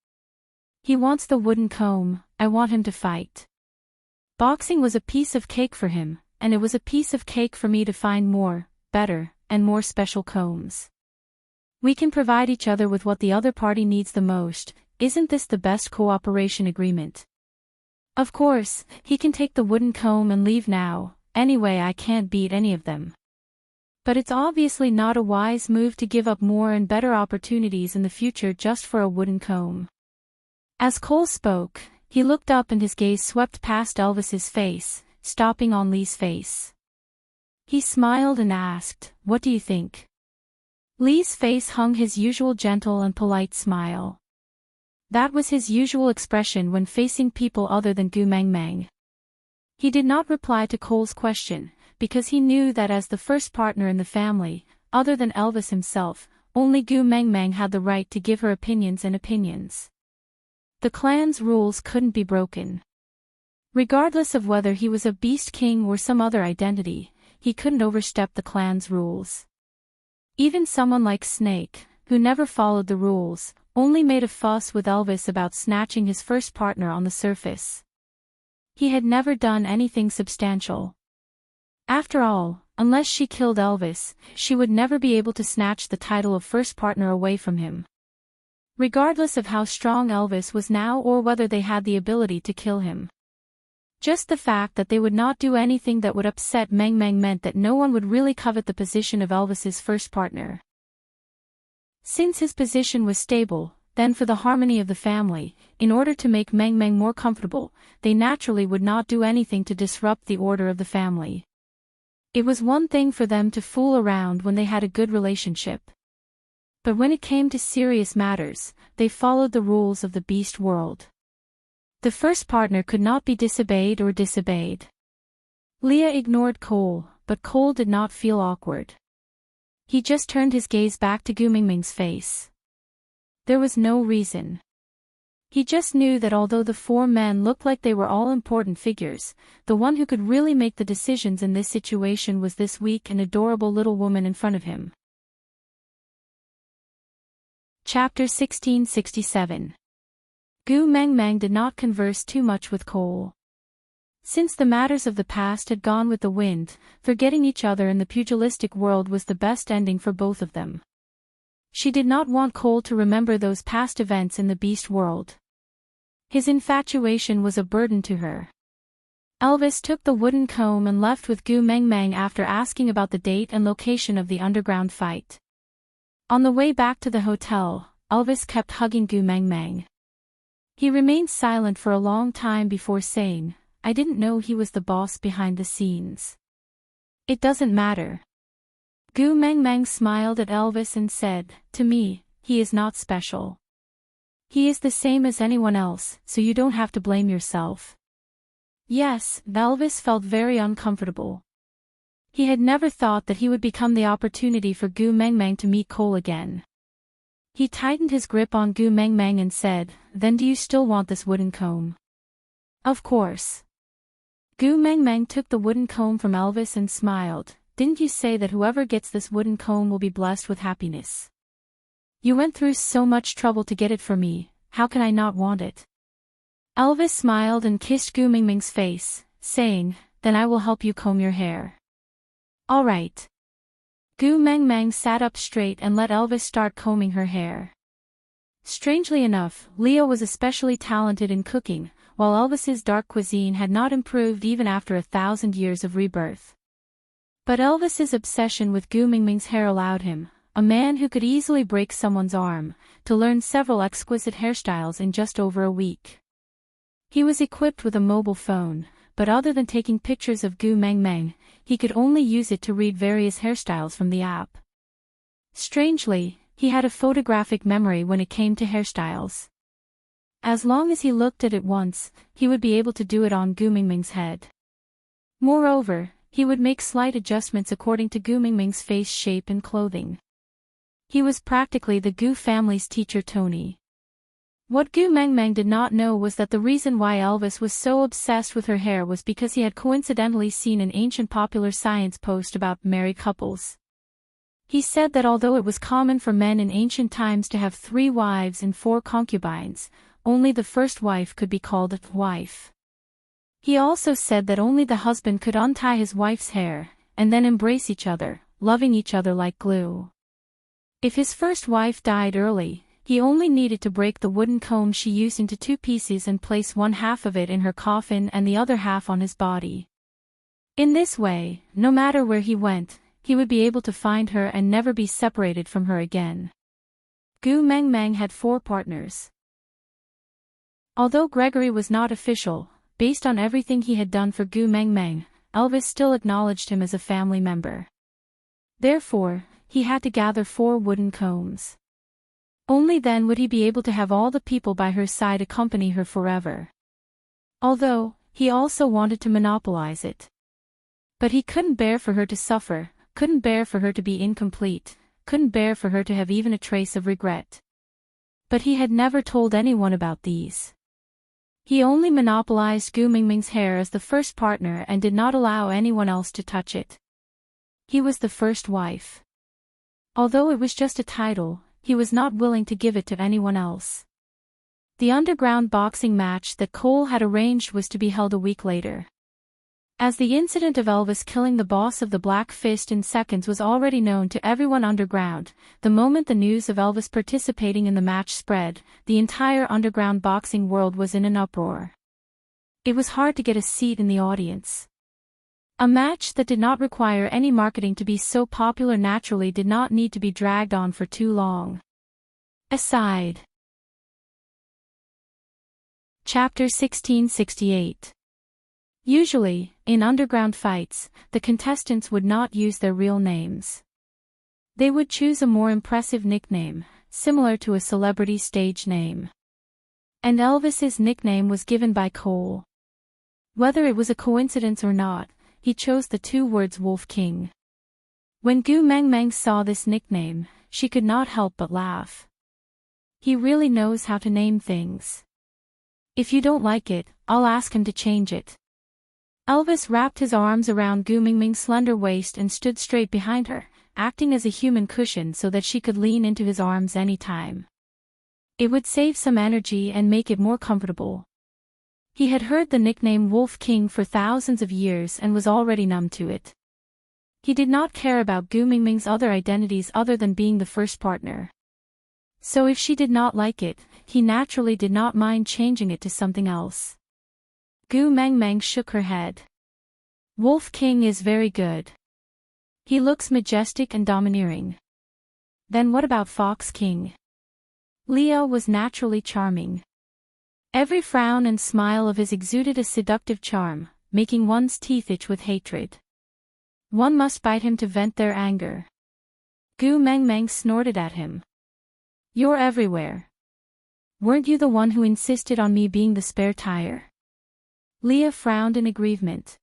"He wants the wooden comb, I want him to fight. Boxing was a piece of cake for him, and it was a piece of cake for me to find more, better, and more special combs. We can provide each other with what the other party needs the most, isn't this the best cooperation agreement? Of course, he can take the wooden comb and leave now, anyway I can't beat any of them. But it's obviously not a wise move to give up more and better opportunities in the future just for a wooden comb. As Cole spoke, he looked up and his gaze swept past Elvis's face, stopping on Lee's face. He smiled and asked, "What do you think?" Lee's face hung his usual gentle and polite smile. That was his usual expression when facing people other than Gu Mengmeng. He did not reply to Cole's question, because he knew that as the first partner in the family, other than Elvis himself, only Gu Mengmeng had the right to give her opinions and opinions. The clan's rules couldn't be broken. Regardless of whether he was a beast king or some other identity, he couldn't overstep the clan's rules. Even someone like Snake, who never followed the rules, only made a fuss with Elvis about snatching his first partner on the surface. He had never done anything substantial. After all, unless she killed Elvis, she would never be able to snatch the title of first partner away from him. Regardless of how strong Elvis was now or whether they had the ability to kill him. Just the fact that they would not do anything that would upset Meng Meng meant that no one would really covet the position of Elvis's first partner. Since his position was stable, then for the harmony of the family, in order to make Meng Meng more comfortable, they naturally would not do anything to disrupt the order of the family. It was one thing for them to fool around when they had a good relationship. But when it came to serious matters, they followed the rules of the beast world. The first partner could not be disobeyed or disobeyed. Leah ignored Cole, but Cole did not feel awkward. He just turned his gaze back to Gu Mingming's face. There was no reason. He just knew that although the four men looked like they were all important figures, the one who could really make the decisions in this situation was this weak and adorable little woman in front of him. Chapter 1667. Gu Mengmeng did not converse too much with Cole. Since the matters of the past had gone with the wind, forgetting each other in the pugilistic world was the best ending for both of them. She did not want Cole to remember those past events in the beast world. His infatuation was a burden to her. Elvis took the wooden comb and left with Gu Mengmeng after asking about the date and location of the underground fight. On the way back to the hotel, Elvis kept hugging Gu Mengmeng. He remained silent for a long time before saying, "I didn't know he was the boss behind the scenes." "It doesn't matter." Gu Mengmeng smiled at Elvis and said, "To me, he is not special. He is the same as anyone else, so you don't have to blame yourself." Yes, Elvis felt very uncomfortable. He had never thought that he would become the opportunity for Gu Mengmeng to meet Cole again. He tightened his grip on Gu Mengmeng and said, "Then do you still want this wooden comb?" "Of course." Gu Mengmeng took the wooden comb from Elvis and smiled. "Didn't you say that whoever gets this wooden comb will be blessed with happiness? You went through so much trouble to get it for me, how can I not want it?" Elvis smiled and kissed Gu Mengmeng's face, saying, "Then I will help you comb your hair." "All right." Gu Mengmeng sat up straight and let Elvis start combing her hair. Strangely enough, Leo was especially talented in cooking, while Elvis's dark cuisine had not improved even after 1,000 years of rebirth. But Elvis's obsession with Gu Mengmeng's hair allowed him, a man who could easily break someone's arm, to learn several exquisite hairstyles in just over a week. He was equipped with a mobile phone, but other than taking pictures of Gu Mengmeng, he could only use it to read various hairstyles from the app. Strangely, he had a photographic memory when it came to hairstyles. As long as he looked at it once, he would be able to do it on Gu Mengmeng's head. Moreover, he would make slight adjustments according to Gu Mengmeng's face shape and clothing. He was practically the Gu family's teacher Tony. What Gu Mengmeng did not know was that the reason why Elvis was so obsessed with her hair was because he had coincidentally seen an ancient popular science post about married couples. He said that although it was common for men in ancient times to have 3 wives and 4 concubines, only the first wife could be called a wife. He also said that only the husband could untie his wife's hair, and then embrace each other, loving each other like glue. If his first wife died early, He only needed to break the wooden comb she used into two pieces and place one half of it in her coffin and the other half on his body. In this way, no matter where he went, he would be able to find her and never be separated from her again. Gu Meng Meng had 4 partners. Although Gregory was not official, based on everything he had done for Gu Meng Meng, Elvis still acknowledged him as a family member. Therefore, he had to gather 4 wooden combs. Only then would he be able to have all the people by her side accompany her forever. Although, he also wanted to monopolize it. But he couldn't bear for her to suffer, couldn't bear for her to be incomplete, couldn't bear for her to have even a trace of regret. But he had never told anyone about these. He only monopolized Gu Mingming's hair as the first partner and did not allow anyone else to touch it. He was the first wife. Although it was just a title, he was not willing to give it to anyone else. The underground boxing match that Cole had arranged was to be held a week later. As the incident of Elvis killing the boss of the Black Fist in seconds was already known to everyone underground, the moment the news of Elvis participating in the match spread, the entire underground boxing world was in an uproar. It was hard to get a seat in the audience. A match that did not require any marketing to be so popular naturally did not need to be dragged on for too long. Aside. Chapter 1668. Usually, in underground fights, the contestants would not use their real names. They would choose a more impressive nickname, similar to a celebrity stage name. And Elvis's nickname was given by Cole. Whether it was a coincidence or not, he chose the 2 words Wolf King. When Gu Meng Meng saw this nickname, she could not help but laugh. He really knows how to name things. If you don't like it, I'll ask him to change it. Elvis wrapped his arms around Gu Mingming's slender waist and stood straight behind her, acting as a human cushion so that she could lean into his arms anytime. It would save some energy and make it more comfortable. He had heard the nickname Wolf King for thousands of years and was already numb to it. He did not care about Gu Mingming's other identities other than being the first partner. So if she did not like it, he naturally did not mind changing it to something else. Gu Meng Meng shook her head. Wolf King is very good. He looks majestic and domineering. Then what about Fox King? Leo was naturally charming. Every frown and smile of his exuded a seductive charm, making one's teeth itch with hatred. One must bite him to vent their anger. Gu Meng Meng snorted at him. You're everywhere. Weren't you the one who insisted on me being the spare tire? Leah frowned in aggrievement.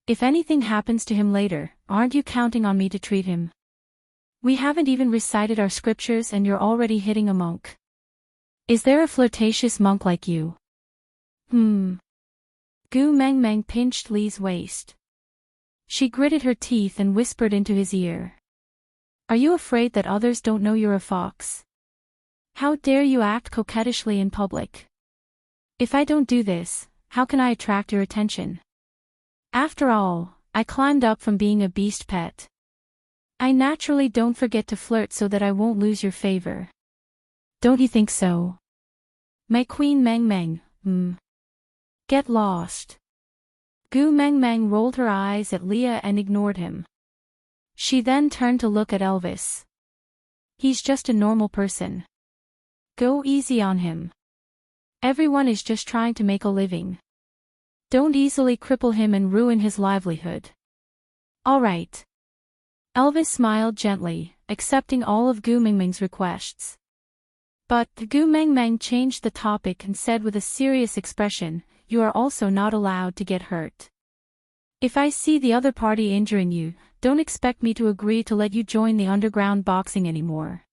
If anything happens to him later, aren't you counting on me to treat him? We haven't even recited our scriptures and you're already hitting a monk. Is there a flirtatious monk like you? Gu Meng Meng pinched Lee's waist. She gritted her teeth and whispered into his ear. Are you afraid that others don't know you're a fox? How dare you act coquettishly in public? If I don't do this, how can I attract your attention? After all, I climbed up from being a beast pet. I naturally don't forget to flirt so that I won't lose your favor. Don't you think so? My Queen Meng Meng, Get lost. Gu Meng Meng rolled her eyes at Leah and ignored him. She then turned to look at Elvis. He's just a normal person. Go easy on him. Everyone is just trying to make a living. Don't easily cripple him and ruin his livelihood. All right. Elvis smiled gently, accepting all of Gu Mingming's requests. But Gu Meng Meng changed the topic and said with a serious expression, you are also not allowed to get hurt. If I see the other party injuring you, don't expect me to agree to let you join the underground boxing anymore.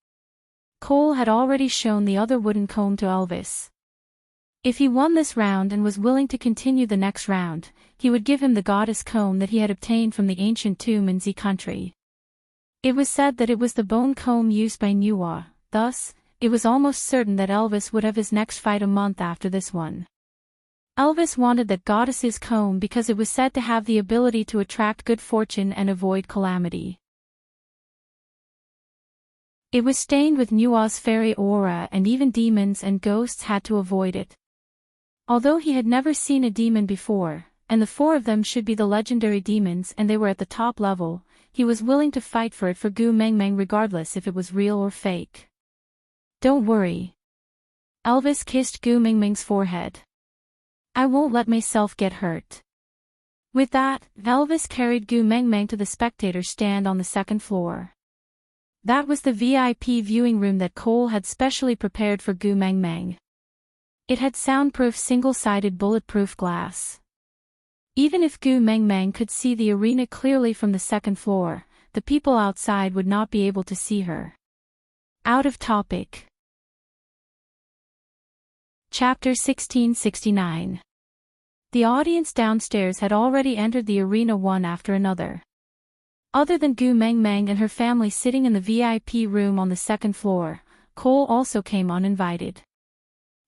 Cole had already shown the other wooden comb to Elvis. If he won this round and was willing to continue the next round, he would give him the goddess comb that he had obtained from the ancient tomb in Z country. It was said that it was the bone comb used by Nuwa, thus, it was almost certain that Elvis would have his next fight a month after this one. Elvis wanted that goddess's comb because it was said to have the ability to attract good fortune and avoid calamity. It was stained with Nua's fairy aura, and even demons and ghosts had to avoid it. Although he had never seen a demon before, and the four of them should be the legendary demons and they were at the top level, he was willing to fight for it for Gu Mengmeng regardless if it was real or fake. Don't worry. Elvis kissed Gu Mengmeng's forehead. I won't let myself get hurt. With that, Elvis carried Gu Mengmeng to the spectator stand on the second floor. That was the VIP viewing room that Cole had specially prepared for Gu Mengmeng. It had soundproof single-sided bulletproof glass. Even if Gu Mengmeng could see the arena clearly from the second floor, the people outside would not be able to see her. Out of topic. Chapter 1669. The audience downstairs had already entered the arena one after another. Other than Gu Mengmeng and her family sitting in the VIP room on the second floor, Cole also came uninvited.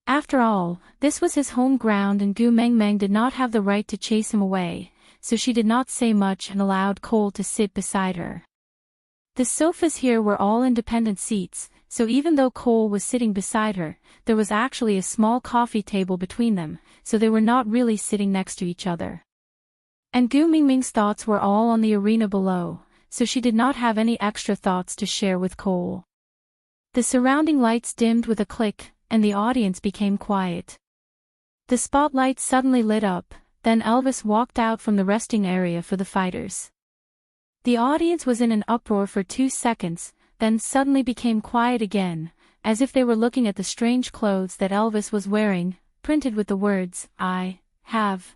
After all, this was his home ground and Gu Mengmeng did not have the right to chase him away, so she did not say much and allowed Cole to sit beside her. The sofas here were all independent seats, so even though Cole was sitting beside her, there was actually a small coffee table between them, so they were not really sitting next to each other. And Gu Mengmeng's thoughts were all on the arena below, so she did not have any extra thoughts to share with Cole. The surrounding lights dimmed with a click, and the audience became quiet. The spotlight suddenly lit up, then Elvis walked out from the resting area for the fighters. The audience was in an uproar for 2 seconds, then suddenly became quiet again, as if they were looking at the strange clothes that Elvis was wearing, printed with the words, I have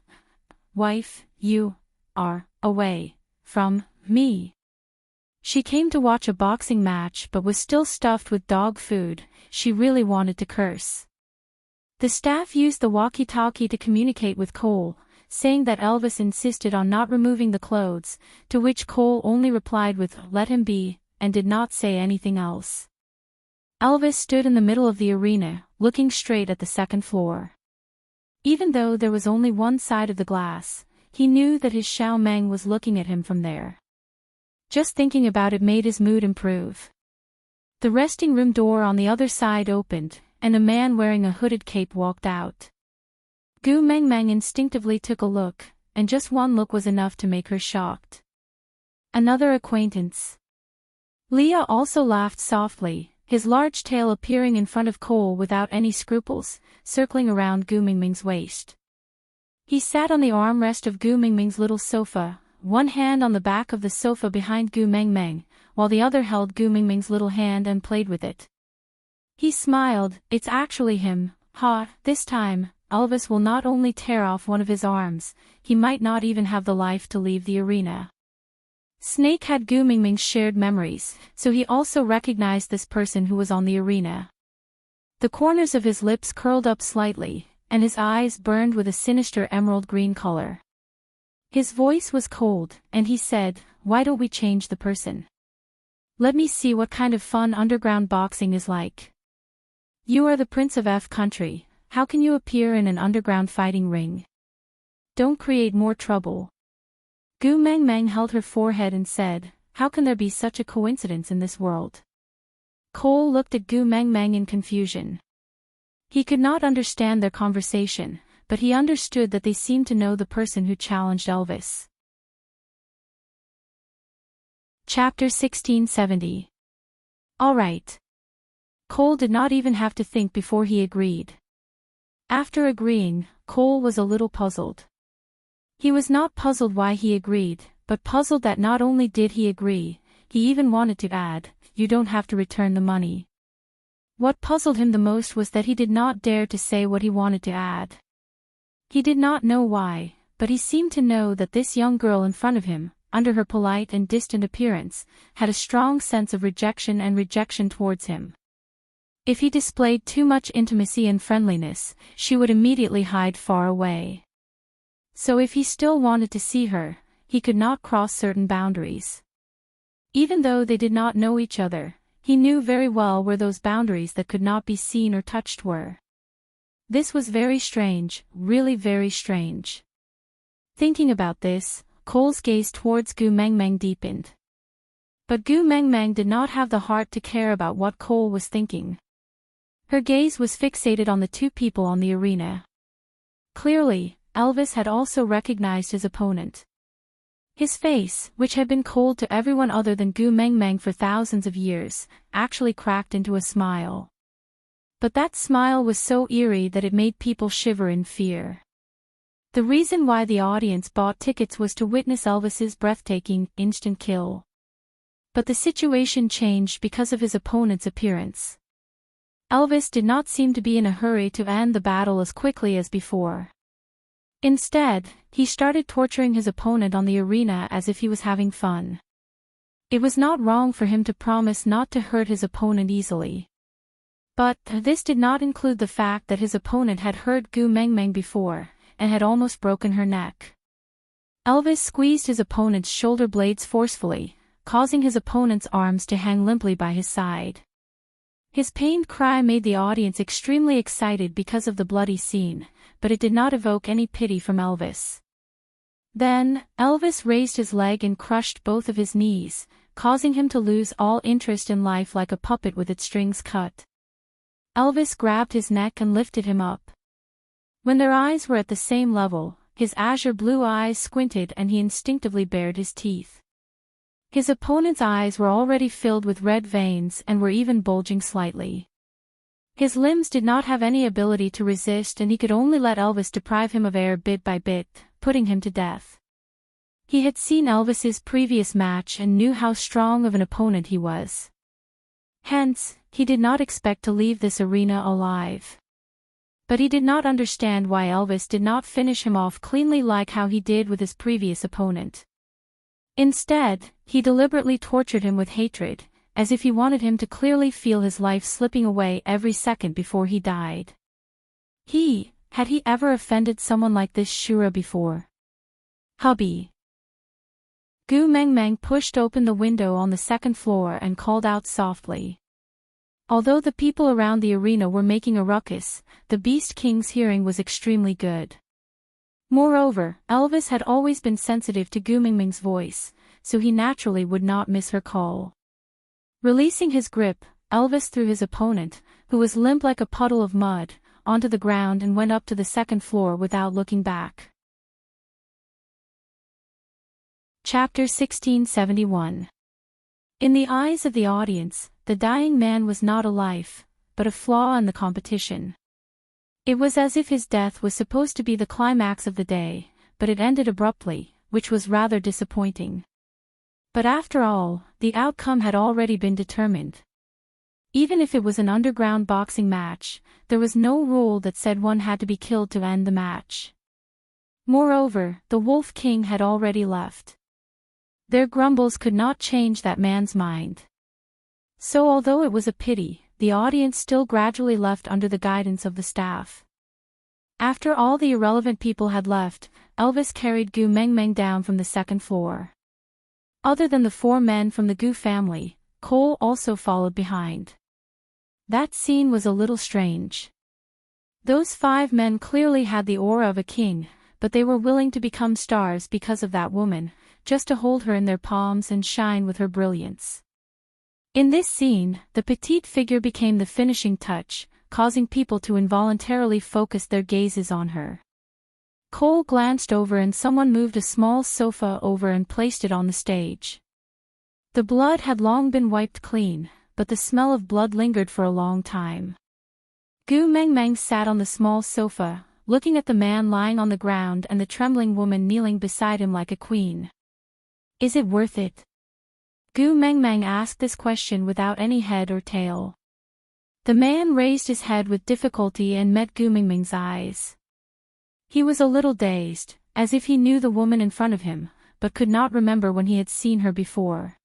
wife, you are away from me. She came to watch a boxing match but was still stuffed with dog food. She really wanted to curse. The staff used the walkie-talkie to communicate with Cole, saying that Elvis insisted on not removing the clothes, to which Cole only replied with, let him be, and did not say anything else. Elvis stood in the middle of the arena, looking straight at the second floor. Even though there was only one side of the glass, he knew that his Xiao Meng was looking at him from there. Just thinking about it made his mood improve. The resting room door on the other side opened, and a man wearing a hooded cape walked out. Gu Mengmeng instinctively took a look, and just one look was enough to make her shocked. Another acquaintance. Leah also laughed softly, his large tail appearing in front of Cole without any scruples, circling around Gu Mengmeng's waist. He sat on the armrest of Gu Mengmeng's little sofa, one hand on the back of the sofa behind Gu Mengmeng, while the other held Gu Mengmeng's little hand and played with it. He smiled, it's actually him, ha, this time, Elvis will not only tear off one of his arms, he might not even have the life to leave the arena. Snake had Gu Mengmeng's shared memories, so he also recognized this person who was on the arena. The corners of his lips curled up slightly, and his eyes burned with a sinister emerald green color. His voice was cold, and he said, why don't we change the person? Let me see what kind of fun underground boxing is like. You are the Prince of F country, how can you appear in an underground fighting ring? Don't create more trouble. Gu Mengmeng held her forehead and said, how can there be such a coincidence in this world? Cole looked at Gu Mengmeng in confusion. He could not understand their conversation, but he understood that they seemed to know the person who challenged Elvis. Chapter 1670. All right. Cole did not even have to think before he agreed. After agreeing, Cole was a little puzzled. He was not puzzled why he agreed, but puzzled that not only did he agree, he even wanted to add, you don't have to return the money. What puzzled him the most was that he did not dare to say what he wanted to add. He did not know why, but he seemed to know that this young girl in front of him, under her polite and distant appearance, had a strong sense of rejection towards him. If he displayed too much intimacy and friendliness, she would immediately hide far away. So if he still wanted to see her, he could not cross certain boundaries. Even though they did not know each other, he knew very well where those boundaries that could not be seen or touched were. This was very strange, really very strange. Thinking about this, Cole's gaze towards Gu Mengmeng deepened. But Gu Mengmeng did not have the heart to care about what Cole was thinking. Her gaze was fixated on the two people on the arena. Clearly, Elvis had also recognized his opponent. His face, which had been cold to everyone other than Gu Mengmeng for thousands of years, actually cracked into a smile. But that smile was so eerie that it made people shiver in fear. The reason why the audience bought tickets was to witness Elvis's breathtaking, instant kill. But the situation changed because of his opponent's appearance. Elvis did not seem to be in a hurry to end the battle as quickly as before. Instead, he started torturing his opponent on the arena as if he was having fun. It was not wrong for him to promise not to hurt his opponent easily. But this did not include the fact that his opponent had hurt Gu Mengmeng before, and had almost broken her neck. Elvis squeezed his opponent's shoulder blades forcefully, causing his opponent's arms to hang limply by his side. His pained cry made the audience extremely excited because of the bloody scene, but it did not evoke any pity from Elvis. Then, Elvis raised his leg and crushed both of his knees, causing him to lose all interest in life like a puppet with its strings cut. Elvis grabbed his neck and lifted him up. When their eyes were at the same level, his azure blue eyes squinted and he instinctively bared his teeth. His opponent's eyes were already filled with red veins and were even bulging slightly. His limbs did not have any ability to resist and he could only let Elvis deprive him of air bit by bit, putting him to death. He had seen Elvis's previous match and knew how strong of an opponent he was. Hence, he did not expect to leave this arena alive. But he did not understand why Elvis did not finish him off cleanly like how he did with his previous opponent. Instead, he deliberately tortured him with hatred, as if he wanted him to clearly feel his life slipping away every second before he died. Had he ever offended someone like this Shura before? Hubby. Gu Mengmeng pushed open the window on the second floor and called out softly. Although the people around the arena were making a ruckus, the Beast King's hearing was extremely good. Moreover, Elvis had always been sensitive to Gu Mengmeng's voice, so he naturally would not miss her call. Releasing his grip, Elvis threw his opponent, who was limp like a puddle of mud, onto the ground and went up to the second floor without looking back. Chapter 1671. In the eyes of the audience, the dying man was not a life, but a flaw in the competition. It was as if his death was supposed to be the climax of the day, but it ended abruptly, which was rather disappointing. But after all, the outcome had already been determined. Even if it was an underground boxing match, there was no rule that said one had to be killed to end the match. Moreover, the Wolf King had already left. Their grumbles could not change that man's mind. So although it was a pity, the audience still gradually left under the guidance of the staff. After all the irrelevant people had left, Elvis carried Gu Mengmeng down from the second floor. Other than the 4 men from the Gu family, Cole also followed behind. That scene was a little strange. Those 5 men clearly had the aura of a king, but they were willing to become stars because of that woman, just to hold her in their palms and shine with her brilliance. In this scene, the petite figure became the finishing touch, causing people to involuntarily focus their gazes on her. Cole glanced over and someone moved a small sofa over and placed it on the stage. The blood had long been wiped clean, but the smell of blood lingered for a long time. Gu Mengmeng sat on the small sofa, looking at the man lying on the ground and the trembling woman kneeling beside him like a queen. Is it worth it? Gu Mengmeng asked this question without any head or tail. The man raised his head with difficulty and met Gu Mengmeng's eyes. He was a little dazed, as if he knew the woman in front of him, but could not remember when he had seen her before.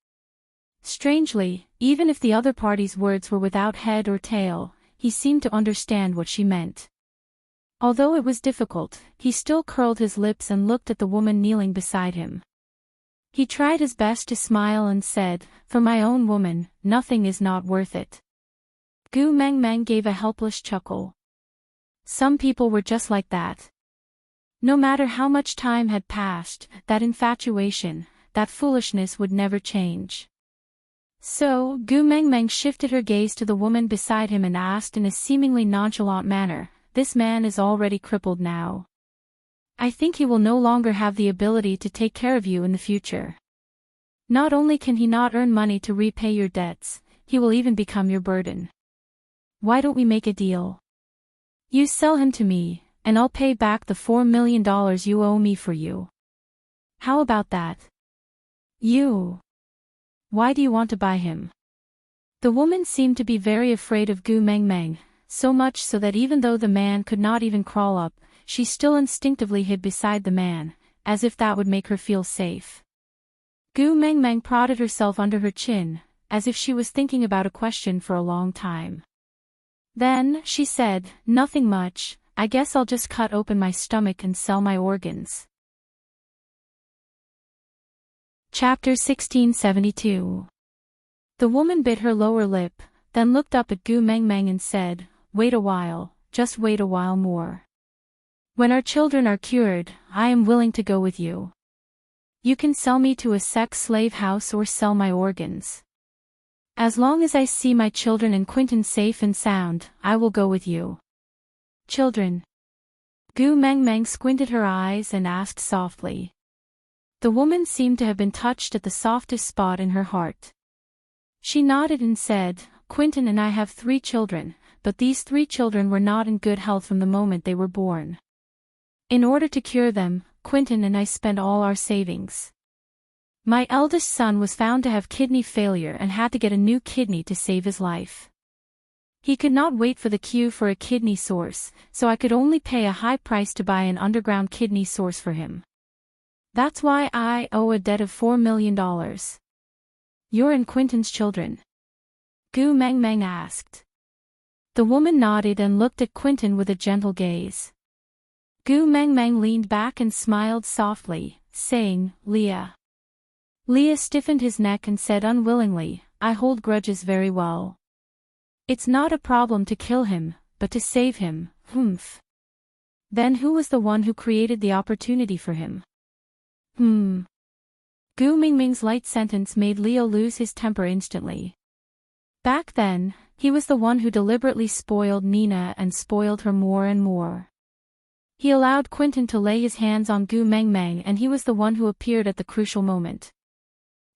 Strangely, even if the other party's words were without head or tail, he seemed to understand what she meant. Although it was difficult, he still curled his lips and looked at the woman kneeling beside him. He tried his best to smile and said, "For my own woman, nothing is not worth it." Gu Mengmeng gave a helpless chuckle. Some people were just like that. No matter how much time had passed, that infatuation, that foolishness would never change. So, Gu Mengmeng shifted her gaze to the woman beside him and asked in a seemingly nonchalant manner, "This man is already crippled now. I think he will no longer have the ability to take care of you in the future. Not only can he not earn money to repay your debts, he will even become your burden. Why don't we make a deal? You sell him to me, and I'll pay back the $4 million you owe me for you. How about that?" "You. Why do you want to buy him?" The woman seemed to be very afraid of Gu Mengmeng, so much so that even though the man could not even crawl up, she still instinctively hid beside the man, as if that would make her feel safe. Gu Mengmeng prodded herself under her chin, as if she was thinking about a question for a long time. Then, she said, "Nothing much, I guess I'll just cut open my stomach and sell my organs." Chapter 1672. The woman bit her lower lip, then looked up at Gu Mengmeng and said, "Wait a while, just wait a while more. When our children are cured, I am willing to go with you. You can sell me to a sex slave house or sell my organs. As long as I see my children and Quentin safe and sound, I will go with you." "Children?" Gu Mengmeng squinted her eyes and asked softly. The woman seemed to have been touched at the softest spot in her heart. She nodded and said, "Quentin and I have 3 children, but these 3 children were not in good health from the moment they were born. In order to cure them, Quentin and I spent all our savings. My eldest son was found to have kidney failure and had to get a new kidney to save his life. He could not wait for the queue for a kidney source, so I could only pay a high price to buy an underground kidney source for him. That's why I owe a debt of $4 million. You're and Quentin's children?" Gu Mengmeng asked. The woman nodded and looked at Quentin with a gentle gaze. Gu Mengmeng leaned back and smiled softly, saying, "Leah." Leah stiffened his neck and said unwillingly, "I hold grudges very well. It's not a problem to kill him, but to save him, humph. Then who was the one who created the opportunity for him?" Gu Mengmeng's light sentence made Leo lose his temper instantly. Back then, he was the one who deliberately spoiled Nina and spoiled her more and more. He allowed Quentin to lay his hands on Gu Mengmeng and he was the one who appeared at the crucial moment.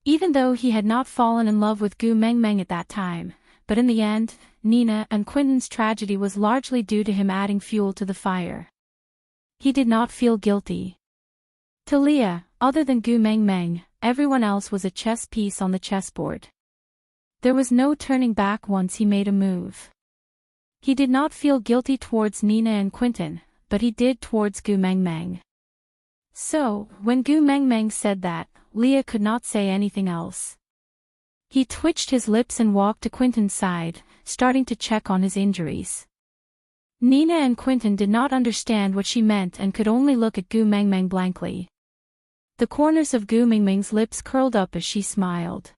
Even though he had not fallen in love with Gu Mengmeng at that time, but in the end, Nina and Quentin's tragedy was largely due to him adding fuel to the fire. He did not feel guilty. To Leah, other than Gu Mengmeng, everyone else was a chess piece on the chessboard. There was no turning back once he made a move. He did not feel guilty towards Nina and Quentin, but he did towards Gu Mengmeng. So, when Gu Mengmeng said that, Leah could not say anything else. He twitched his lips and walked to Quentin's side, starting to check on his injuries. Nina and Quentin did not understand what she meant and could only look at Gu Mengmeng blankly. The corners of Gu Mengmeng's lips curled up as she smiled.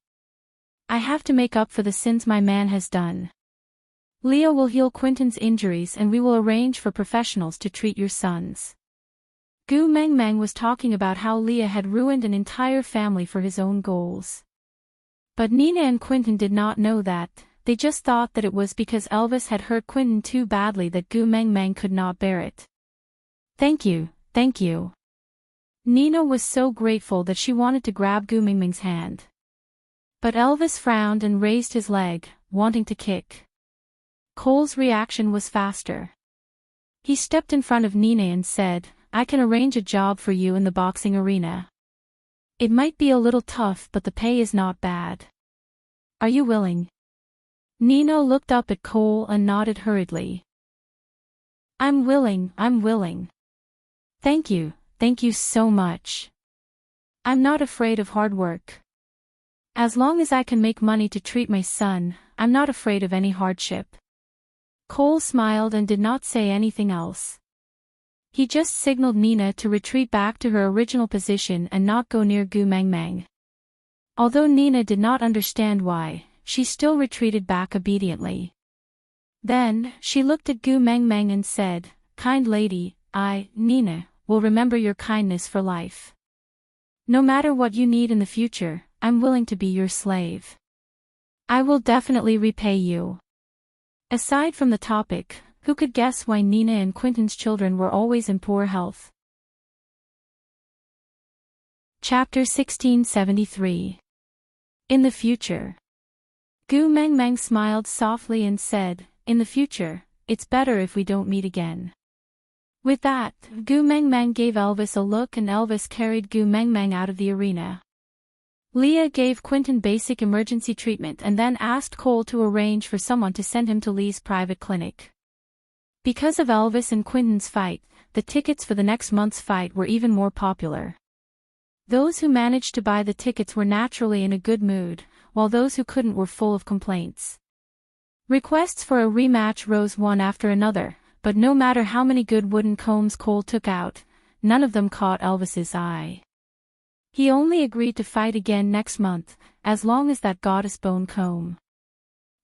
"I have to make up for the sins my man has done. Leah will heal Quentin's injuries and we will arrange for professionals to treat your sons." Gu Mengmeng was talking about how Leah had ruined an entire family for his own goals. But Nina and Quentin did not know that, they just thought that it was because Elvis had hurt Quentin too badly that Gu Mengmeng could not bear it. Thank you. Nina was so grateful that she wanted to grab Gu Mengmeng's hand. But Elvis frowned and raised his leg, wanting to kick. Cole's reaction was faster. He stepped in front of Nina and said, "I can arrange a job for you in the boxing arena. It might be a little tough but the pay is not bad. Are you willing?" Nina looked up at Cole and nodded hurriedly. I'm willing. Thank you so much. I'm not afraid of hard work. As long as I can make money to treat my son, I'm not afraid of any hardship." Cole smiled and did not say anything else. He just signaled Nina to retreat back to her original position and not go near Gu Mengmeng. Although Nina did not understand why, she still retreated back obediently. Then, she looked at Gu Mengmeng and said, "Kind lady, Nina, will remember your kindness for life. No matter what you need in the future, I'm willing to be your slave." I will definitely repay you. Aside from the topic, who could guess why Nina and Quentin's children were always in poor health? Chapter 1673. In the future. Gu Mengmeng smiled softly and said, "In the future, it's better if we don't meet again." With that, Gu Mengmeng gave Elvis a look and Elvis carried Gu Mengmeng out of the arena. Leah gave Quentin basic emergency treatment and then asked Cole to arrange for someone to send him to Lee's private clinic. Because of Elvis and Quentin's fight, the tickets for the next month's fight were even more popular. Those who managed to buy the tickets were naturally in a good mood, while those who couldn't were full of complaints. Requests for a rematch rose one after another, but no matter how many good wooden combs Cole took out, none of them caught Elvis's eye. He only agreed to fight again next month, as long as that goddess bone comb.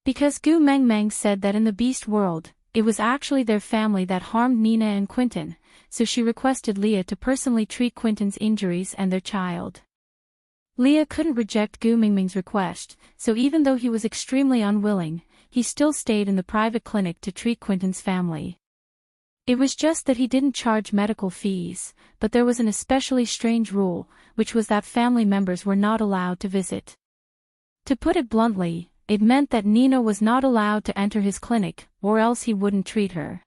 Because Gu Mengmeng said that in the beast world, it was actually their family that harmed Nina and Quentin, so she requested Leah to personally treat Quentin's injuries and their child. Leah couldn't reject Gu Mengmeng's request, so even though he was extremely unwilling, he still stayed in the private clinic to treat Quentin's family. It was just that he didn't charge medical fees, but there was an especially strange rule, which was that family members were not allowed to visit. To put it bluntly, it meant that Nina was not allowed to enter his clinic, or else he wouldn't treat her.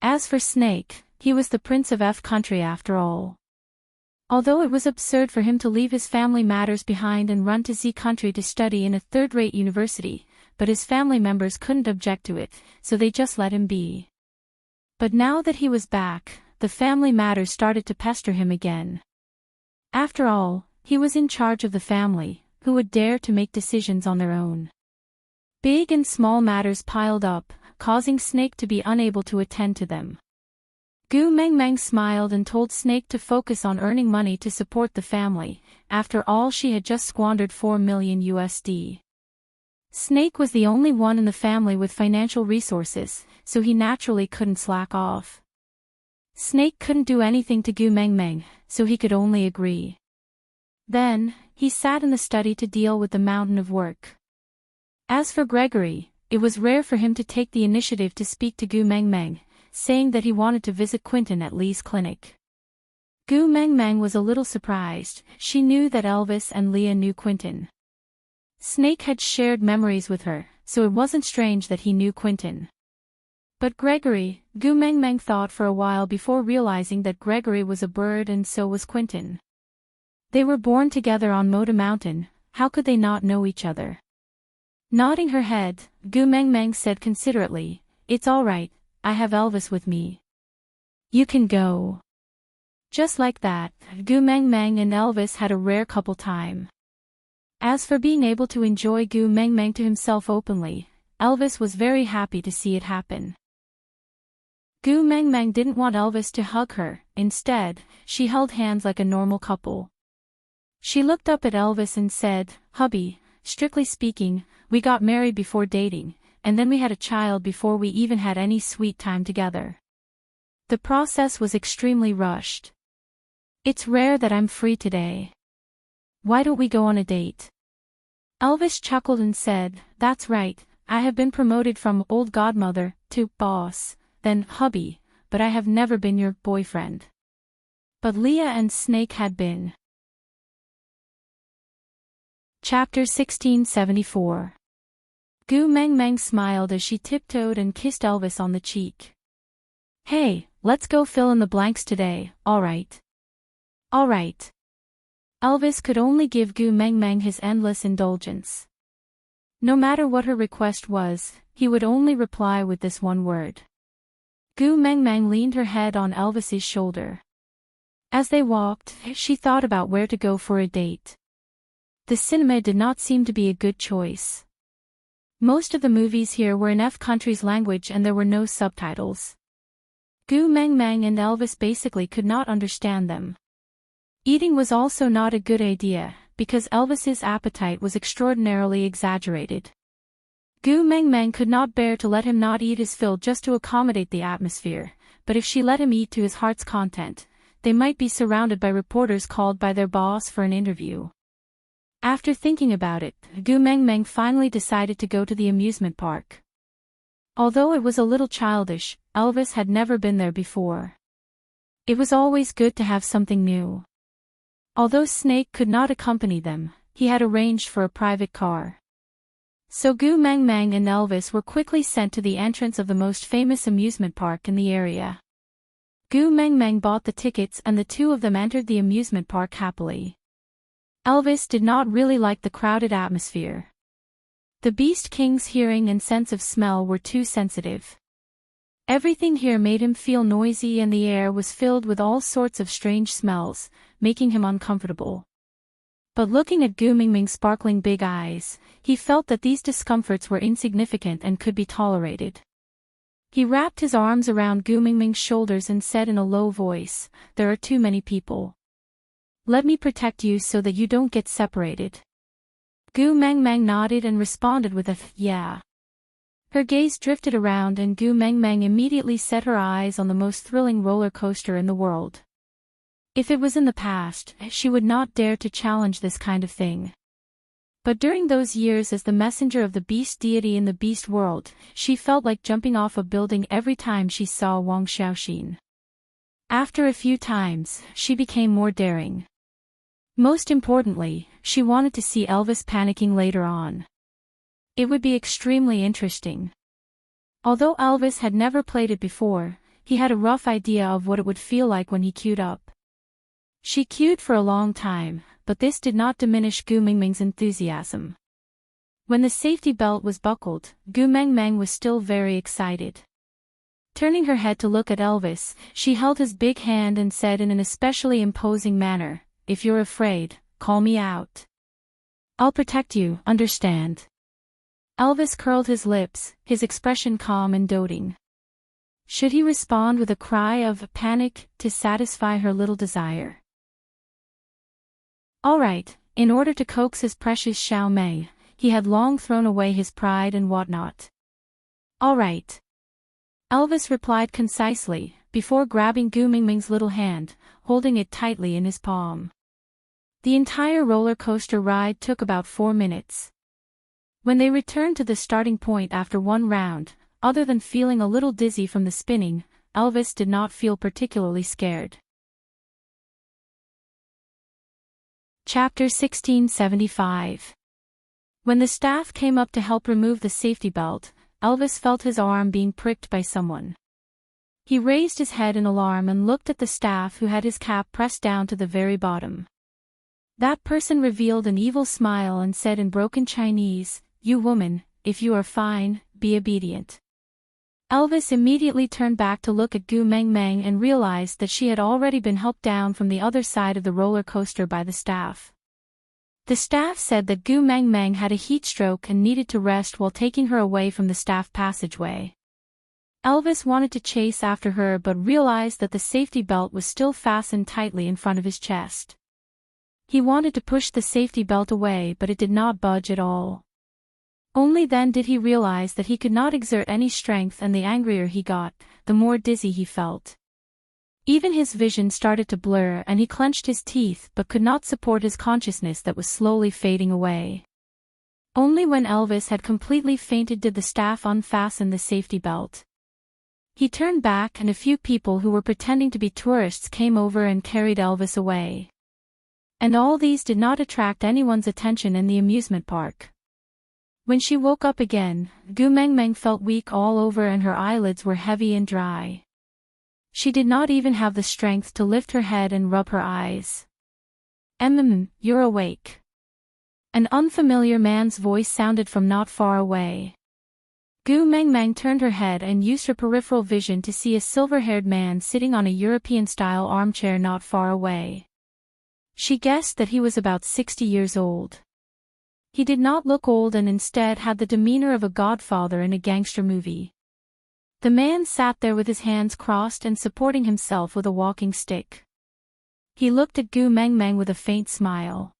As for Snake, he was the prince of F country after all. Although it was absurd for him to leave his family matters behind and run to Z country to study in a third-rate university, but his family members couldn't object to it, so they just let him be. But now that he was back, the family matters started to pester him again. After all, he was in charge of the family, who would dare to make decisions on their own? Big and small matters piled up, causing Snake to be unable to attend to them. Gu Mengmeng smiled and told Snake to focus on earning money to support the family. After all, she had just squandered $4 million USD. Snake was the only one in the family with financial resources, so he naturally couldn't slack off. Snake couldn't do anything to Gu Mengmeng, so he could only agree. Then, he sat in the study to deal with the mountain of work. As for Gregory, it was rare for him to take the initiative to speak to Gu Mengmeng, saying that he wanted to visit Quentin at Lee's clinic. Gu Mengmeng was a little surprised. She knew that Elvis and Leah knew Quentin. Snake had shared memories with her, so it wasn't strange that he knew Quentin. But Gregory, Gu Mengmeng thought for a while before realizing that Gregory was a bird and so was Quentin. They were born together on Moda Mountain, how could they not know each other? Nodding her head, Gu Mengmeng said considerately, "It's all right, I have Elvis with me. You can go." Just like that, Gu Mengmeng and Elvis had a rare couple time. As for being able to enjoy Gu Mengmeng to himself openly, Elvis was very happy to see it happen. Gu Mengmeng didn't want Elvis to hug her, instead, she held hands like a normal couple. She looked up at Elvis and said, "Hubby, strictly speaking, we got married before dating, and then we had a child before we even had any sweet time together. The process was extremely rushed. It's rare that I'm free today. Why don't we go on a date?" Elvis chuckled and said, "That's right, I have been promoted from old godmother to boss, then hubby, but I have never been your boyfriend." But Leah and Snake had been. Chapter 1674. Gu Mengmeng smiled as she tiptoed and kissed Elvis on the cheek. "Hey, let's go fill in the blanks today, alright?" "Alright." Elvis could only give Gu Mengmeng his endless indulgence. No matter what her request was, he would only reply with this one word. Gu Mengmeng leaned her head on Elvis's shoulder. As they walked, she thought about where to go for a date. The cinema did not seem to be a good choice. Most of the movies here were in F country's language and there were no subtitles. Gu Mengmeng and Elvis basically could not understand them. Eating was also not a good idea, because Elvis's appetite was extraordinarily exaggerated. Gu Mengmeng could not bear to let him not eat his fill just to accommodate the atmosphere, but if she let him eat to his heart's content, they might be surrounded by reporters called by their boss for an interview. After thinking about it, Gu Mengmeng finally decided to go to the amusement park. Although it was a little childish, Elvis had never been there before. It was always good to have something new. Although Snake could not accompany them, he had arranged for a private car. So Gu Mengmeng and Elvis were quickly sent to the entrance of the most famous amusement park in the area. Gu Mengmeng bought the tickets and the two of them entered the amusement park happily. Elvis did not really like the crowded atmosphere. The Beast King's hearing and sense of smell were too sensitive. Everything here made him feel noisy and the air was filled with all sorts of strange smells, making him uncomfortable. But looking at Gu Mengmeng's sparkling big eyes, he felt that these discomforts were insignificant and could be tolerated. He wrapped his arms around Gu Mengmeng's shoulders and said in a low voice, "There are too many people. Let me protect you so that you don't get separated." Gu Mengmeng nodded and responded with a yeah. Her gaze drifted around and Gu Mengmeng immediately set her eyes on the most thrilling roller coaster in the world. If it was in the past, she would not dare to challenge this kind of thing. But during those years as the messenger of the beast deity in the beast world, she felt like jumping off a building every time she saw Wang Xiaoxin. After a few times, she became more daring. Most importantly, she wanted to see Elvis panicking later on. It would be extremely interesting. Although Elvis had never played it before, he had a rough idea of what it would feel like when he queued up. She queued for a long time, but this did not diminish Gu Mengmeng's enthusiasm. When the safety belt was buckled, Gu Mengmeng was still very excited. Turning her head to look at Elvis, she held his big hand and said in an especially imposing manner, "If you're afraid, call me out. I'll protect you, understand?" Elvis curled his lips, his expression calm and doting. Should he respond with a cry of panic to satisfy her little desire? All right, in order to coax his precious Xiao Mei, he had long thrown away his pride and whatnot. All right. Elvis replied concisely, before grabbing Gu Mengmeng's little hand, holding it tightly in his palm. The entire roller coaster ride took about 4 minutes. When they returned to the starting point after one round, other than feeling a little dizzy from the spinning, Elvis did not feel particularly scared. Chapter 1675. When the staff came up to help remove the safety belt, Elvis felt his arm being pricked by someone. He raised his head in alarm and looked at the staff who had his cap pressed down to the very bottom. That person revealed an evil smile and said in broken Chinese, "You woman, if you are fine, be obedient." Elvis immediately turned back to look at Gu Mengmeng and realized that she had already been helped down from the other side of the roller coaster by the staff. The staff said that Gu Mengmeng had a heat stroke and needed to rest while taking her away from the staff passageway. Elvis wanted to chase after her but realized that the safety belt was still fastened tightly in front of his chest. He wanted to push the safety belt away but it did not budge at all. Only then did he realize that he could not exert any strength, and the angrier he got, the more dizzy he felt. Even his vision started to blur and he clenched his teeth but could not support his consciousness that was slowly fading away. Only when Elvis had completely fainted did the staff unfasten the safety belt. He turned back and a few people who were pretending to be tourists came over and carried Elvis away. And all these did not attract anyone's attention in the amusement park. When she woke up again, Gu Mengmeng felt weak all over and her eyelids were heavy and dry. She did not even have the strength to lift her head and rub her eyes. You're awake." An unfamiliar man's voice sounded from not far away. Gu Mengmeng turned her head and used her peripheral vision to see a silver-haired man sitting on a European-style armchair not far away. She guessed that he was about 60 years old. He did not look old and instead had the demeanor of a godfather in a gangster movie. The man sat there with his hands crossed and supporting himself with a walking stick. He looked at Gu Mengmeng with a faint smile.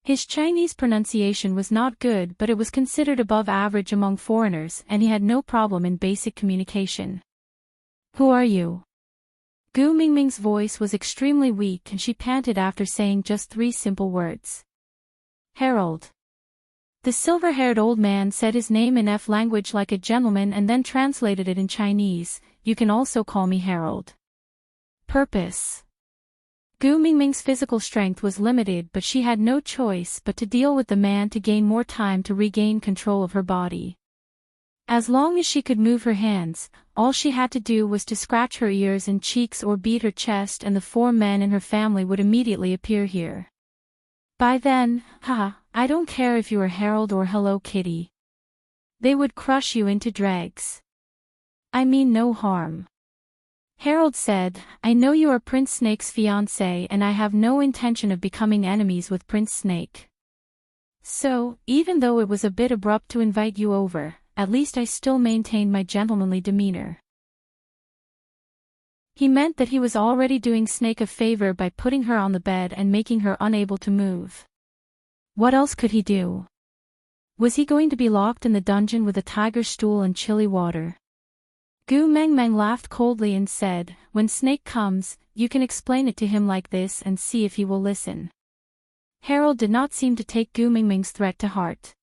His Chinese pronunciation was not good but it was considered above average among foreigners and he had no problem in basic communication. "Who are you?" Gu Mengmeng's voice was extremely weak and she panted after saying just 3 simple words. Harold. The silver-haired old man said his name in F language like a gentleman and then translated it in Chinese. You can also call me Harold. Purpose. Gu Mingming's physical strength was limited, but she had no choice but to deal with the man to gain more time to regain control of her body. As long as she could move her hands, all she had to do was to scratch her ears and cheeks or beat her chest, and the 4 men in her family would immediately appear here. By then, I don't care if you are Harold or Hello Kitty. They would crush you into dregs. I mean no harm. Harold said, I know you are Prince Snake's fiancé and I have no intention of becoming enemies with Prince Snake. So, even though it was a bit abrupt to invite you over, at least I still maintained my gentlemanly demeanor. He meant that he was already doing Snake a favor by putting her on the bed and making her unable to move. What else could he do? Was he going to be locked in the dungeon with a tiger stool and chilly water? Gu Mengmeng laughed coldly and said, when Snake comes, you can explain it to him like this and see if he will listen. Harold did not seem to take Gu Mingming's threat to heart.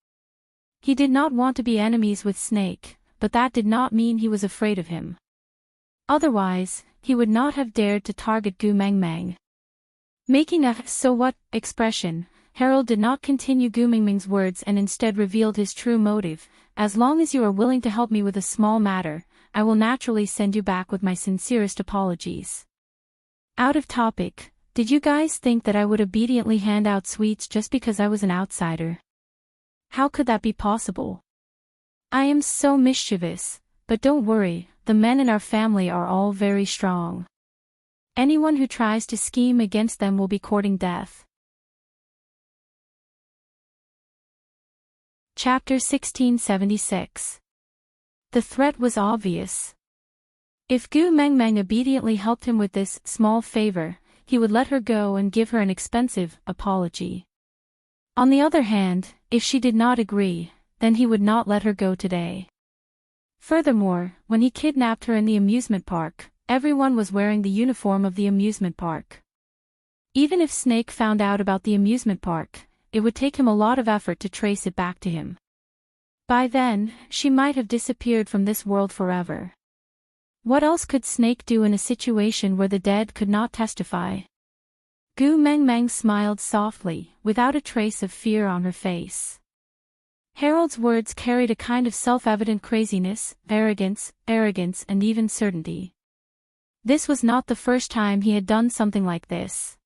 He did not want to be enemies with Snake, but that did not mean he was afraid of him. Otherwise, he would not have dared to target Gu Mengmeng. Making a "so what" expression, Harold did not continue Gu Mingming's words and instead revealed his true motive. As long as you are willing to help me with a small matter, I will naturally send you back with my sincerest apologies. Out of topic, did you guys think that I would obediently hand out sweets just because I was an outsider? How could that be possible? I am so mischievous, but don't worry, the men in our family are all very strong. Anyone who tries to scheme against them will be courting death. Chapter 1676. The threat was obvious. If Gu Mengmeng obediently helped him with this small favor, he would let her go and give her an expensive apology. On the other hand, if she did not agree, then he would not let her go today. Furthermore, when he kidnapped her in the amusement park, everyone was wearing the uniform of the amusement park. Even if Snake found out about the amusement park, it would take him a lot of effort to trace it back to him. By then, she might have disappeared from this world forever. What else could Snake do in a situation where the dead could not testify? Gu Mengmeng smiled softly, without a trace of fear on her face. Harold's words carried a kind of self-evident craziness, arrogance, and even certainty. This was not the first time he had done something like this.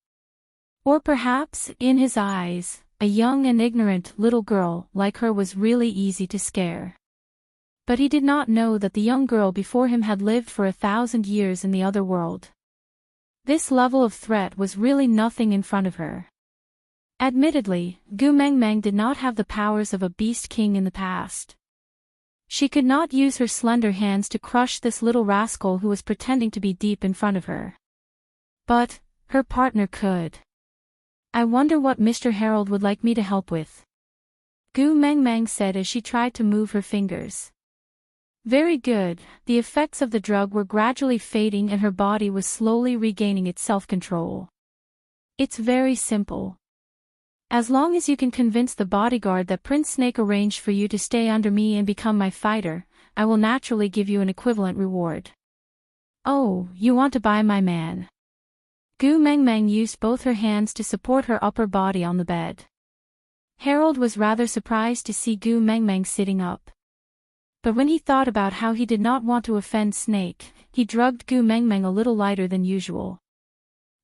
Or perhaps, in his eyes, a young and ignorant little girl like her was really easy to scare. But he did not know that the young girl before him had lived for 1,000 years in the other world. This level of threat was really nothing in front of her. Admittedly, Gu Mengmeng did not have the powers of a beast king in the past. She could not use her slender hands to crush this little rascal who was pretending to be deep in front of her. But her partner could. I wonder what Mr. Harold would like me to help with. Gu Mengmeng said as she tried to move her fingers. Very good, the effects of the drug were gradually fading and her body was slowly regaining its self-control. It's very simple. As long as you can convince the bodyguard that Prince Snake arranged for you to stay under me and become my fighter, I will naturally give you an equivalent reward. Oh, you want to buy my man? Gu Mengmeng used both her hands to support her upper body on the bed. Harold was rather surprised to see Gu Mengmeng sitting up. But when he thought about how he did not want to offend Snake, he drugged Gu Mengmeng a little lighter than usual.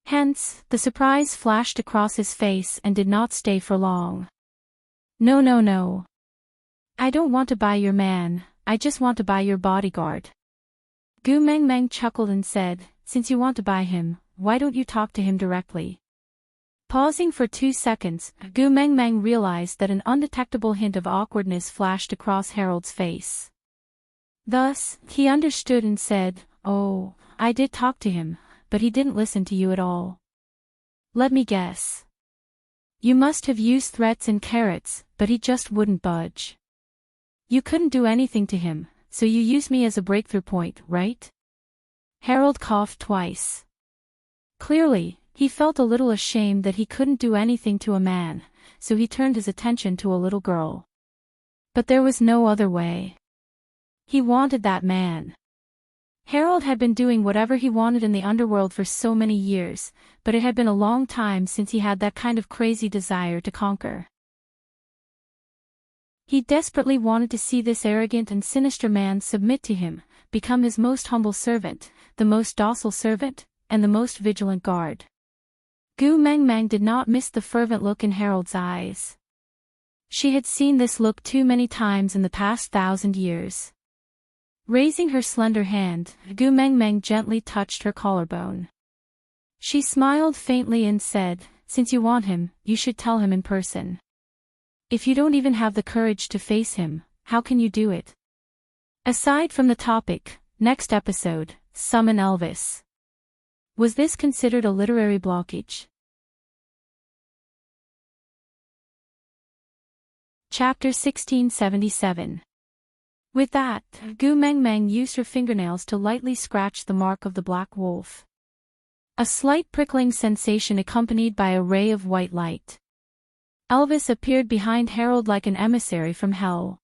Hence, the surprise flashed across his face and did not stay for long. No. I don't want to buy your man, I just want to buy your bodyguard. Gu Mengmeng chuckled and said, since you want to buy him, why don't you talk to him directly? Pausing for 2 seconds, Gu Mengmeng realized that an undetectable hint of awkwardness flashed across Harold's face. Thus, he understood and said, oh, I did talk to him, but he didn't listen to you at all. Let me guess. You must have used threats and carrots, but he just wouldn't budge. You couldn't do anything to him, so you used me as a breakthrough point, right? Harold coughed twice. Clearly, he felt a little ashamed that he couldn't do anything to a man, so he turned his attention to a little girl. But there was no other way. He wanted that man. Harold had been doing whatever he wanted in the underworld for so many years, but it had been a long time since he had that kind of crazy desire to conquer. He desperately wanted to see this arrogant and sinister man submit to him, become his most humble servant, the most docile servant, and the most vigilant guard. Gu Meng Meng did not miss the fervent look in Harold's eyes. She had seen this look too many times in the past 1,000 years. Raising her slender hand, Gu Meng Meng gently touched her collarbone. She smiled faintly and said, "Since you want him, you should tell him in person. If you don't even have the courage to face him, how can you do it?" Aside from the topic, next episode, Summon Elvis. Was this considered a literary blockage? Chapter 1677. With that, Gu Meng Meng used her fingernails to lightly scratch the mark of the black wolf. A slight prickling sensation accompanied by a ray of white light. Elvis appeared behind Harold like an emissary from hell.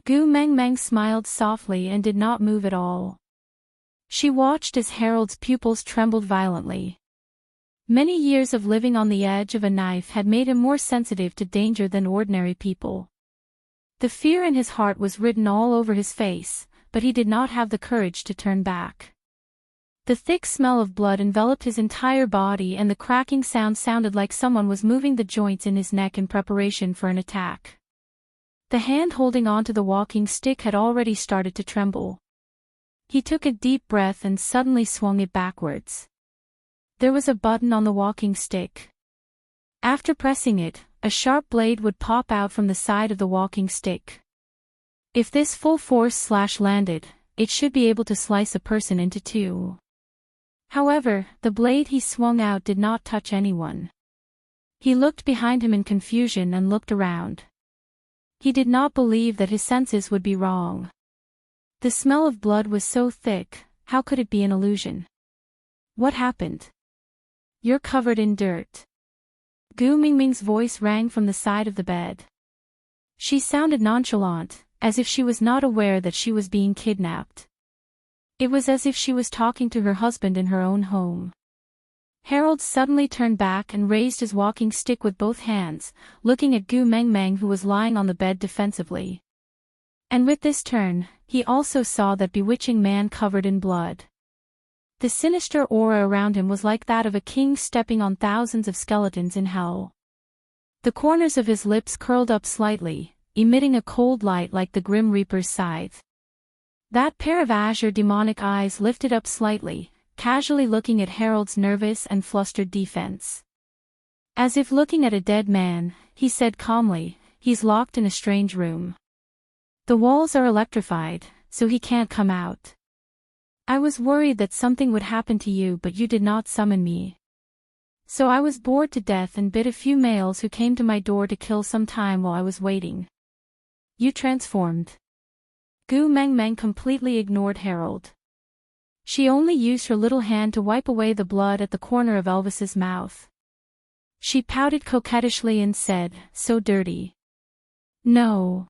Gu Meng Meng smiled softly and did not move at all. She watched as Harold's pupils trembled violently. Many years of living on the edge of a knife had made him more sensitive to danger than ordinary people. The fear in his heart was written all over his face, but he did not have the courage to turn back. The thick smell of blood enveloped his entire body and the cracking sound sounded like someone was moving the joints in his neck in preparation for an attack. The hand holding onto the walking stick had already started to tremble. He took a deep breath and suddenly swung it backwards. There was a button on the walking stick. After pressing it, a sharp blade would pop out from the side of the walking stick. If this full force slash landed, it should be able to slice a person into two. However, the blade he swung out did not touch anyone. He looked behind him in confusion and looked around. He did not believe that his senses would be wrong. The smell of blood was so thick, how could it be an illusion? What happened? You're covered in dirt. Gu Mingming's voice rang from the side of the bed. She sounded nonchalant, as if she was not aware that she was being kidnapped. It was as if she was talking to her husband in her own home. Harold suddenly turned back and raised his walking stick with both hands, looking at Gu Meng Meng who was lying on the bed defensively. And with this turn, he also saw that bewitching man covered in blood. The sinister aura around him was like that of a king stepping on thousands of skeletons in hell. The corners of his lips curled up slightly, emitting a cold light like the Grim Reaper's scythe. That pair of azure demonic eyes lifted up slightly, casually looking at Harold's nervous and flustered defense. As if looking at a dead man, he said calmly, "He's locked in a strange room. The walls are electrified, so he can't come out. I was worried that something would happen to you, but you did not summon me. So I was bored to death and bit a few males who came to my door to kill some time while I was waiting. You transformed." Gu Meng Meng completely ignored Harold. She only used her little hand to wipe away the blood at the corner of Elvis's mouth. She pouted coquettishly and said, "So dirty." No.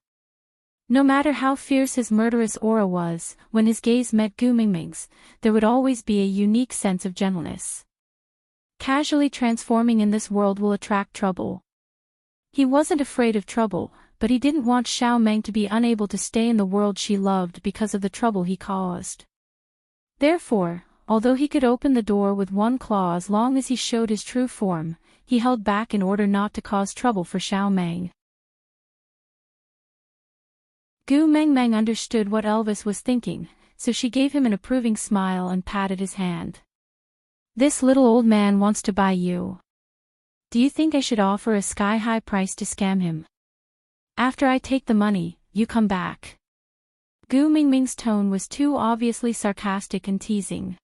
No matter how fierce his murderous aura was, when his gaze met Gu Mingming's, there would always be a unique sense of gentleness. Casually transforming in this world will attract trouble. He wasn't afraid of trouble, but he didn't want Xiao Meng to be unable to stay in the world she loved because of the trouble he caused. Therefore, although he could open the door with one claw as long as he showed his true form, he held back in order not to cause trouble for Xiao Meng. Gu Meng Meng understood what Elvis was thinking, so she gave him an approving smile and patted his hand. "This little old man wants to buy you. Do you think I should offer a sky-high price to scam him? After I take the money, you come back." Gu Mingming's tone was too obviously sarcastic and teasing.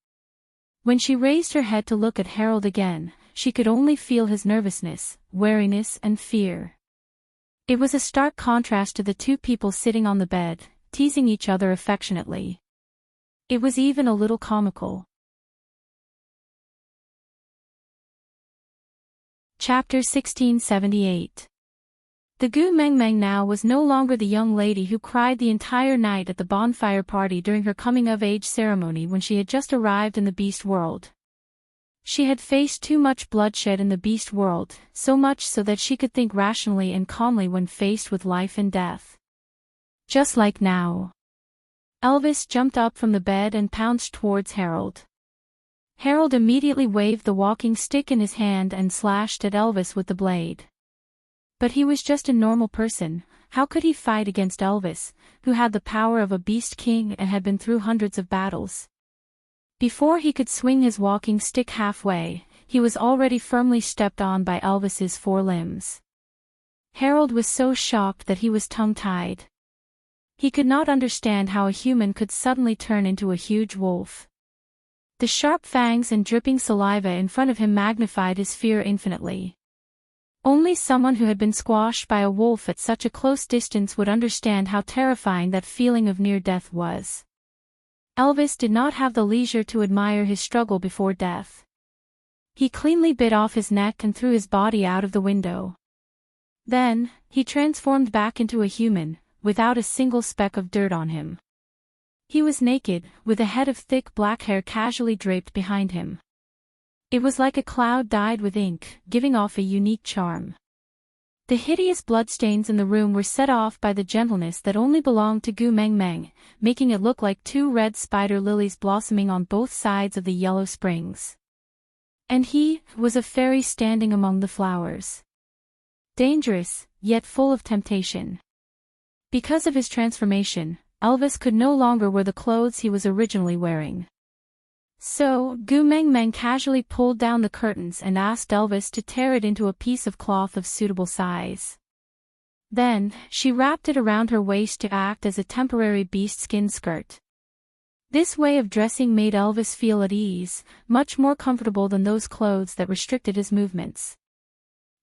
When she raised her head to look at Harold again, she could only feel his nervousness, wariness and fear. It was a stark contrast to the two people sitting on the bed, teasing each other affectionately. It was even a little comical. Chapter 1678. The Gu Meng Meng now was no longer the young lady who cried the entire night at the bonfire party during her coming-of-age ceremony when she had just arrived in the beast world. She had faced too much bloodshed in the beast world, so much so that she could think rationally and calmly when faced with life and death. Just like now. Elvis jumped up from the bed and pounced towards Harold. Harold immediately waved the walking stick in his hand and slashed at Elvis with the blade. But he was just a normal person. How could he fight against Elvis, who had the power of a beast king and had been through hundreds of battles? Before he could swing his walking stick halfway, he was already firmly stepped on by Elvis's four limbs. Harold was so shocked that he was tongue-tied. He could not understand how a human could suddenly turn into a huge wolf. The sharp fangs and dripping saliva in front of him magnified his fear infinitely. Only someone who had been squashed by a wolf at such a close distance would understand how terrifying that feeling of near death was. Elvis did not have the leisure to admire his struggle before death. He cleanly bit off his neck and threw his body out of the window. Then, he transformed back into a human, without a single speck of dirt on him. He was naked, with a head of thick black hair casually draped behind him. It was like a cloud dyed with ink, giving off a unique charm. The hideous bloodstains in the room were set off by the gentleness that only belonged to Gu Meng Meng, making it look like two red spider lilies blossoming on both sides of the yellow springs. And he was a fairy standing among the flowers. Dangerous, yet full of temptation. Because of his transformation, Elvis could no longer wear the clothes he was originally wearing. So, Gu Meng Meng casually pulled down the curtains and asked Elvis to tear it into a piece of cloth of suitable size. Then, she wrapped it around her waist to act as a temporary beast skin skirt. This way of dressing made Elvis feel at ease, much more comfortable than those clothes that restricted his movements.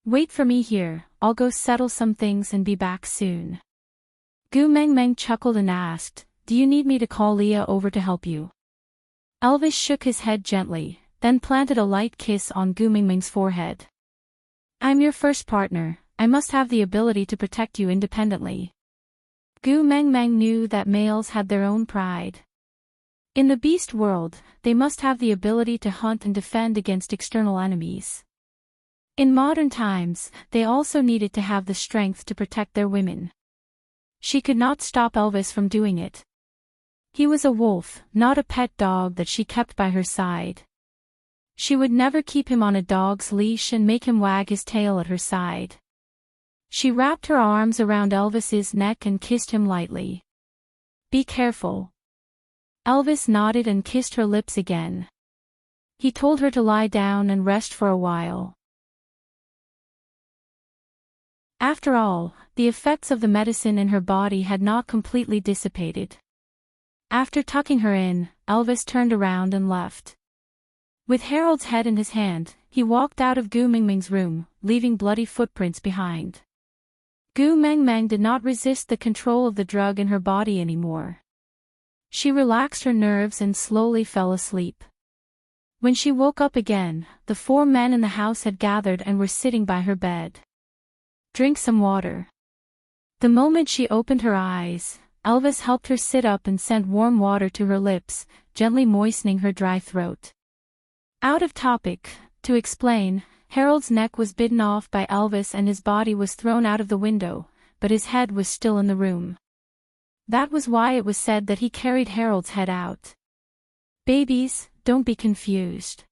"Wait for me here, I'll go settle some things and be back soon." Gu Meng Meng chuckled and asked, "Do you need me to call Leah over to help you?" Elvis shook his head gently, then planted a light kiss on Gu Meng Meng's forehead. "I'm your first partner, I must have the ability to protect you independently." Gu Meng Meng knew that males had their own pride. In the beast world, they must have the ability to hunt and defend against external enemies. In modern times, they also needed to have the strength to protect their women. She could not stop Elvis from doing it. He was a wolf, not a pet dog that she kept by her side. She would never keep him on a dog's leash and make him wag his tail at her side. She wrapped her arms around Elvis's neck and kissed him lightly. "Be careful." Elvis nodded and kissed her lips again. He told her to lie down and rest for a while. After all, the effects of the medicine in her body had not completely dissipated. After tucking her in, Elvis turned around and left. With Harold's head in his hand, he walked out of Gu Meng Meng's room, leaving bloody footprints behind. Gu Meng Meng did not resist the control of the drug in her body anymore. She relaxed her nerves and slowly fell asleep. When she woke up again, the four men in the house had gathered and were sitting by her bed. "Drink some water." The moment she opened her eyes, Elvis helped her sit up and sent warm water to her lips, gently moistening her dry throat. Out of topic, to explain, Harold's neck was bitten off by Elvis and his body was thrown out of the window, but his head was still in the room. That was why it was said that he carried Harold's head out. Babies, don't be confused.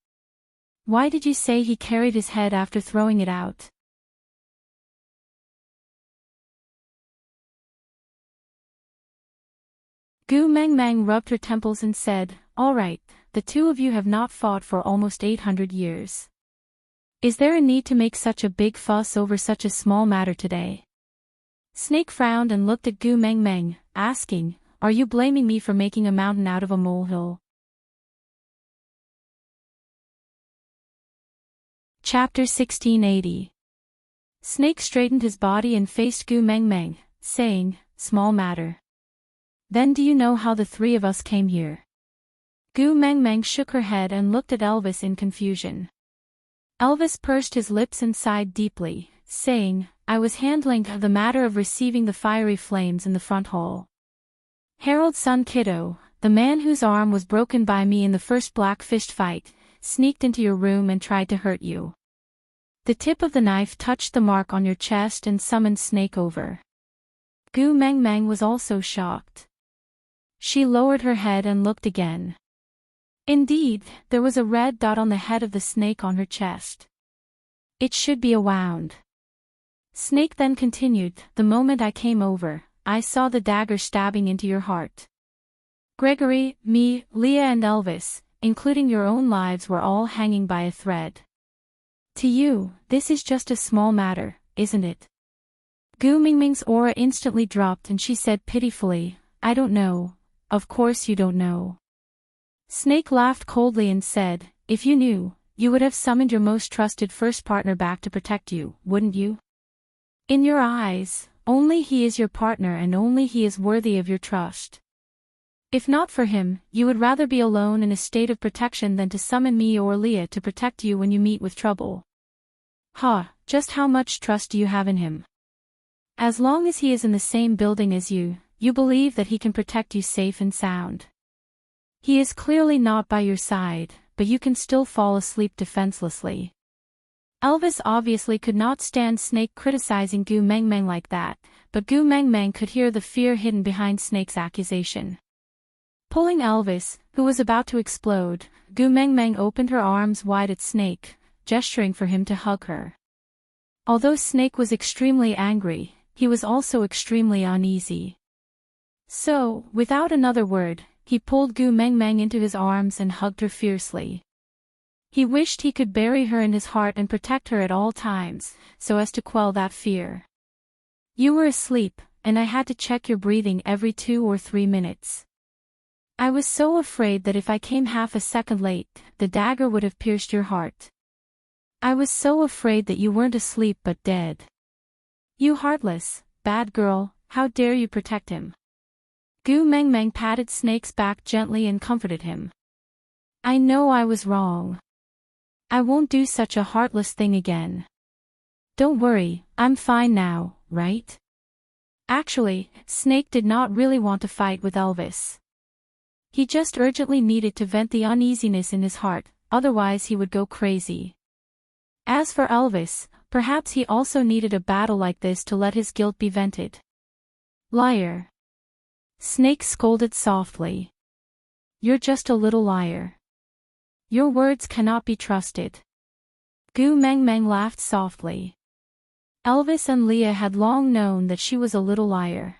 Why did you say he carried his head after throwing it out? Gu Meng Meng rubbed her temples and said, "All right, the two of you have not fought for almost 800 years. Is there a need to make such a big fuss over such a small matter today?" Snake frowned and looked at Gu Meng Meng, asking, "Are you blaming me for making a mountain out of a molehill?" Chapter 1680. Snake straightened his body and faced Gu Meng Meng, saying, "Small matter. Then do you know how the three of us came here?" Gu Meng Meng shook her head and looked at Elvis in confusion. Elvis pursed his lips and sighed deeply, saying, I was handling the matter of receiving the fiery flames in the front hall. Harold's son Kiddo, the man whose arm was broken by me in the first black fist fight, sneaked into your room and tried to hurt you. The tip of the knife touched the mark on your chest and summoned Snake over. Gu Meng Meng was also shocked. She lowered her head and looked again. Indeed, there was a red dot on the head of the snake on her chest. It should be a wound. Snake then continued, the moment I came over, I saw the dagger stabbing into your heart. Gregory, me, Leah and Elvis, including your own lives, were all hanging by a thread. To you, this is just a small matter, isn't it? Gu Mingming's aura instantly dropped and she said pitifully, I don't know. Of course you don't know. Snake laughed coldly and said, if you knew, you would have summoned your most trusted first partner back to protect you, wouldn't you? In your eyes, only he is your partner and only he is worthy of your trust. If not for him, you would rather be alone in a state of protection than to summon me or Leah to protect you when you meet with trouble. Just how much trust do you have in him? As long as he is in the same building as you, you believe that he can protect you safe and sound. He is clearly not by your side, but you can still fall asleep defenselessly. Elvis obviously could not stand Snake criticizing Gu Meng Meng like that, but Gu Meng Meng could hear the fear hidden behind Snake's accusation. Pulling Elvis, who was about to explode, Gu Meng Meng opened her arms wide at Snake, gesturing for him to hug her. Although Snake was extremely angry, he was also extremely uneasy. So, without another word, he pulled Gu Meng Meng into his arms and hugged her fiercely. He wished he could bury her in his heart and protect her at all times, so as to quell that fear. You were asleep, and I had to check your breathing every 2 or 3 minutes. I was so afraid that if I came half a second late, the dagger would have pierced your heart. I was so afraid that you weren't asleep but dead. You heartless, bad girl, how dare you protect him? Gu Meng Meng patted Snake's back gently and comforted him. I know I was wrong. I won't do such a heartless thing again. Don't worry, I'm fine now, right? Actually, Snake did not really want to fight with Elvis. He just urgently needed to vent the uneasiness in his heart, otherwise he would go crazy. As for Elvis, perhaps he also needed a battle like this to let his guilt be vented. Liar. Snake scolded softly. You're just a little liar. Your words cannot be trusted. Gu Meng Meng laughed softly. Elvis and Leah had long known that she was a little liar.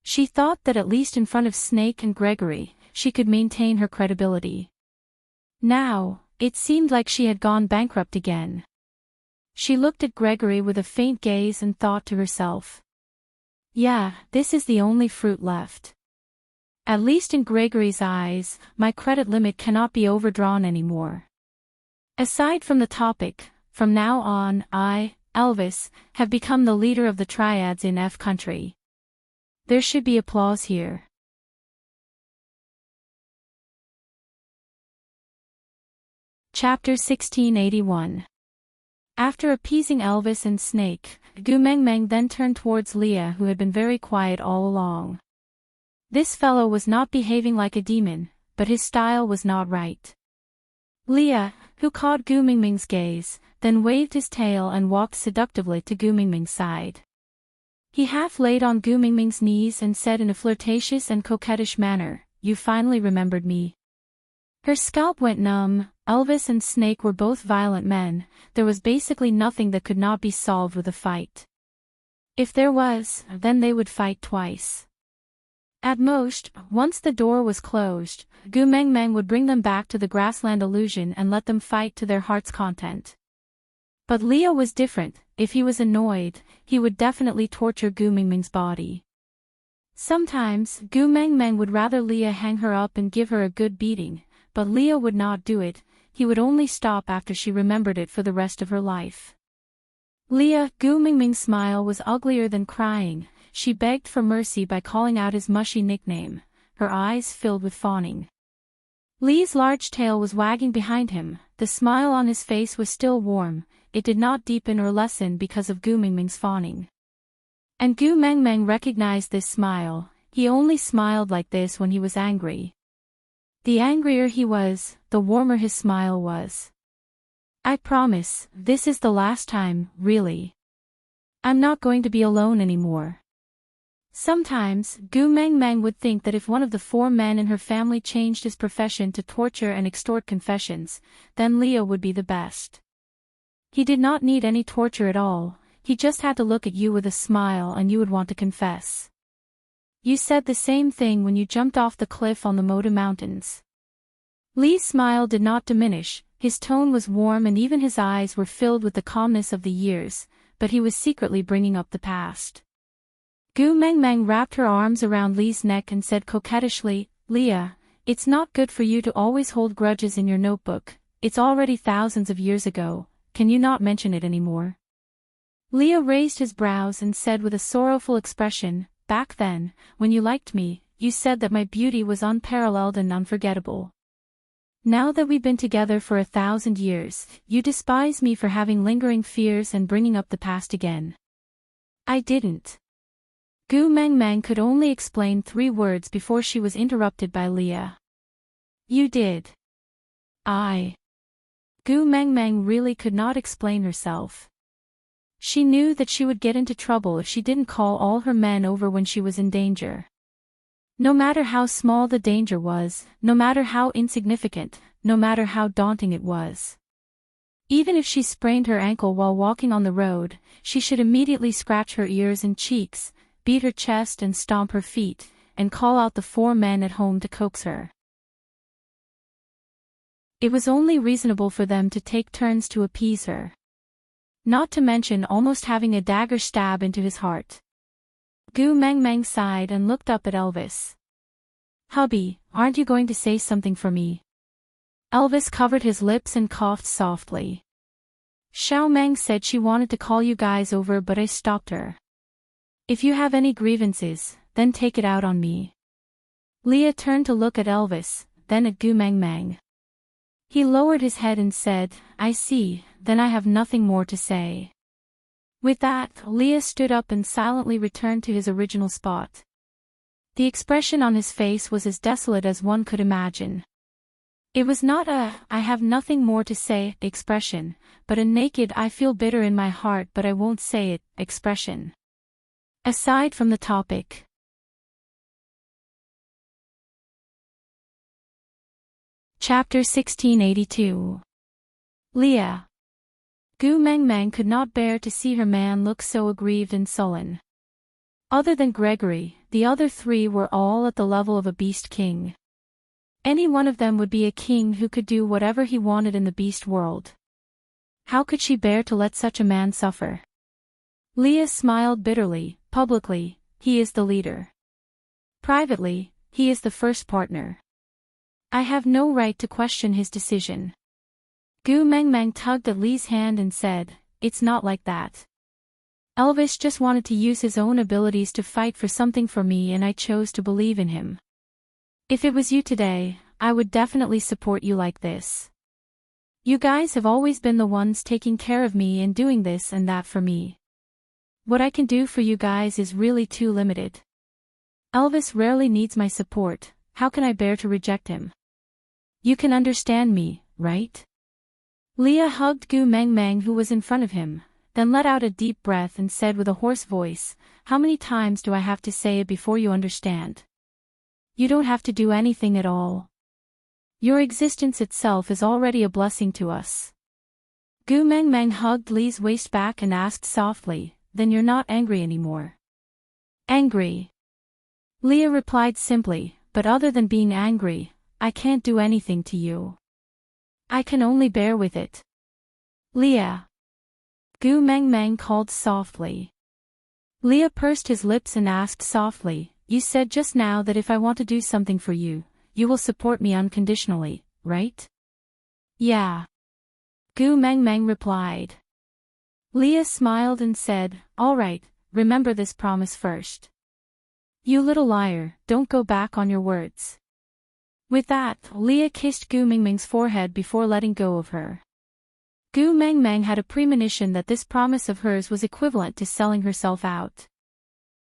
She thought that at least in front of Snake and Gregory, she could maintain her credibility. Now, it seemed like she had gone bankrupt again. She looked at Gregory with a faint gaze and thought to herself. Yeah, this is the only fruit left. At least in Gregory's eyes, my credit limit cannot be overdrawn anymore. Aside from the topic, from now on, I, Elvis, have become the leader of the triads in F country. There should be applause here. Chapter 1681. After appeasing Elvis and Snake, Gu Meng Meng then turned towards Leah, who had been very quiet all along. This fellow was not behaving like a demon, but his style was not right. Leah, who caught Gu Meng Meng's gaze, then waved his tail and walked seductively to Gu Meng Meng's side. He half laid on Gu Meng Meng's knees and said in a flirtatious and coquettish manner, "You finally remembered me." Her scalp went numb. Elvis and Snake were both violent men, there was basically nothing that could not be solved with a fight. If there was, then they would fight twice. At most, once the door was closed, Gu Meng Meng would bring them back to the grassland illusion and let them fight to their heart's content. But Leo was different. If he was annoyed, he would definitely torture Gu Meng Meng's body. Sometimes, Gu Meng Meng would rather Leah hang her up and give her a good beating, but Leah would not do it. He would only stop after she remembered it for the rest of her life. Leah, Gu Meng Meng's smile was uglier than crying. She begged for mercy by calling out his mushy nickname. Her eyes filled with fawning. Lee's large tail was wagging behind him, the smile on his face was still warm, it did not deepen or lessen because of Gu Mengmeng's fawning. And Gu Mengmeng recognized this smile, he only smiled like this when he was angry. The angrier he was, the warmer his smile was. I promise, this is the last time, really. I'm not going to be alone anymore. Sometimes, Gu Mengmeng would think that if one of the 4 men in her family changed his profession to torture and extort confessions, then Leo would be the best. He did not need any torture at all, he just had to look at you with a smile and you would want to confess. You said the same thing when you jumped off the cliff on the Moda Mountains. Lee's smile did not diminish, his tone was warm and even his eyes were filled with the calmness of the years, but he was secretly bringing up the past. Gu Mengmeng wrapped her arms around Lee's neck and said coquettishly, Leah, it's not good for you to always hold grudges in your notebook, it's already thousands of years ago, can you not mention it anymore? Leah raised his brows and said with a sorrowful expression, back then, when you liked me, you said that my beauty was unparalleled and unforgettable. Now that we've been together for 1,000 years, you despise me for having lingering fears and bringing up the past again. I didn't. Gu Mengmeng could only explain 3 words before she was interrupted by Leah. You did. Gu Mengmeng really could not explain herself. She knew that she would get into trouble if she didn't call all her men over when she was in danger. No matter how small the danger was, no matter how insignificant, no matter how daunting it was. Even if she sprained her ankle while walking on the road, she should immediately scratch her ears and cheeks, beat her chest and stomp her feet, and call out the 4 men at home to coax her. It was only reasonable for them to take turns to appease her. Not to mention almost having a dagger stab into his heart. Gu Mengmeng sighed and looked up at Elvis. Hubby, aren't you going to say something for me? Elvis covered his lips and coughed softly. Xiao Meng said she wanted to call you guys over but I stopped her. If you have any grievances, then take it out on me. Leah turned to look at Elvis, then at Gu Mengmeng. He lowered his head and said, I see, then I have nothing more to say. With that, Leah stood up and silently returned to his original spot. The expression on his face was as desolate as one could imagine. It was not a, I have nothing more to say, expression, but a naked I feel bitter in my heart but I won't say it, expression. Aside from the topic. Chapter 1682. Leah. Gu Mengmeng could not bear to see her man look so aggrieved and sullen. Other than Gregory, the other 3 were all at the level of a beast king. Any one of them would be a king who could do whatever he wanted in the beast world. How could she bear to let such a man suffer? Leah smiled bitterly. Publicly, he is the leader. Privately, he is the first partner. I have no right to question his decision. Gu Mengmeng tugged at Lee's hand and said, it's not like that. Elvis just wanted to use his own abilities to fight for something for me and I chose to believe in him. If it was you today, I would definitely support you like this. You guys have always been the ones taking care of me and doing this and that for me. What I can do for you guys is really too limited. Elvis rarely needs my support, how can I bear to reject him? You can understand me, right? Leah hugged Gu Mengmeng who was in front of him, then let out a deep breath and said with a hoarse voice, how many times do I have to say it before you understand? You don't have to do anything at all. Your existence itself is already a blessing to us. Gu Mengmeng hugged Lee's waist back and asked softly, then you're not angry anymore. Angry. Leah replied simply, but other than being angry, I can't do anything to you. I can only bear with it. Leah. Gu Mengmeng called softly. Leah pursed his lips and asked softly, you said just now that if I want to do something for you, you will support me unconditionally, right? Yeah. Gu Mengmeng replied. Leah smiled and said, all right, remember this promise first. You little liar, don't go back on your words. With that, Leah kissed Gu Mingming's forehead before letting go of her. Gu Mengmeng had a premonition that this promise of hers was equivalent to selling herself out.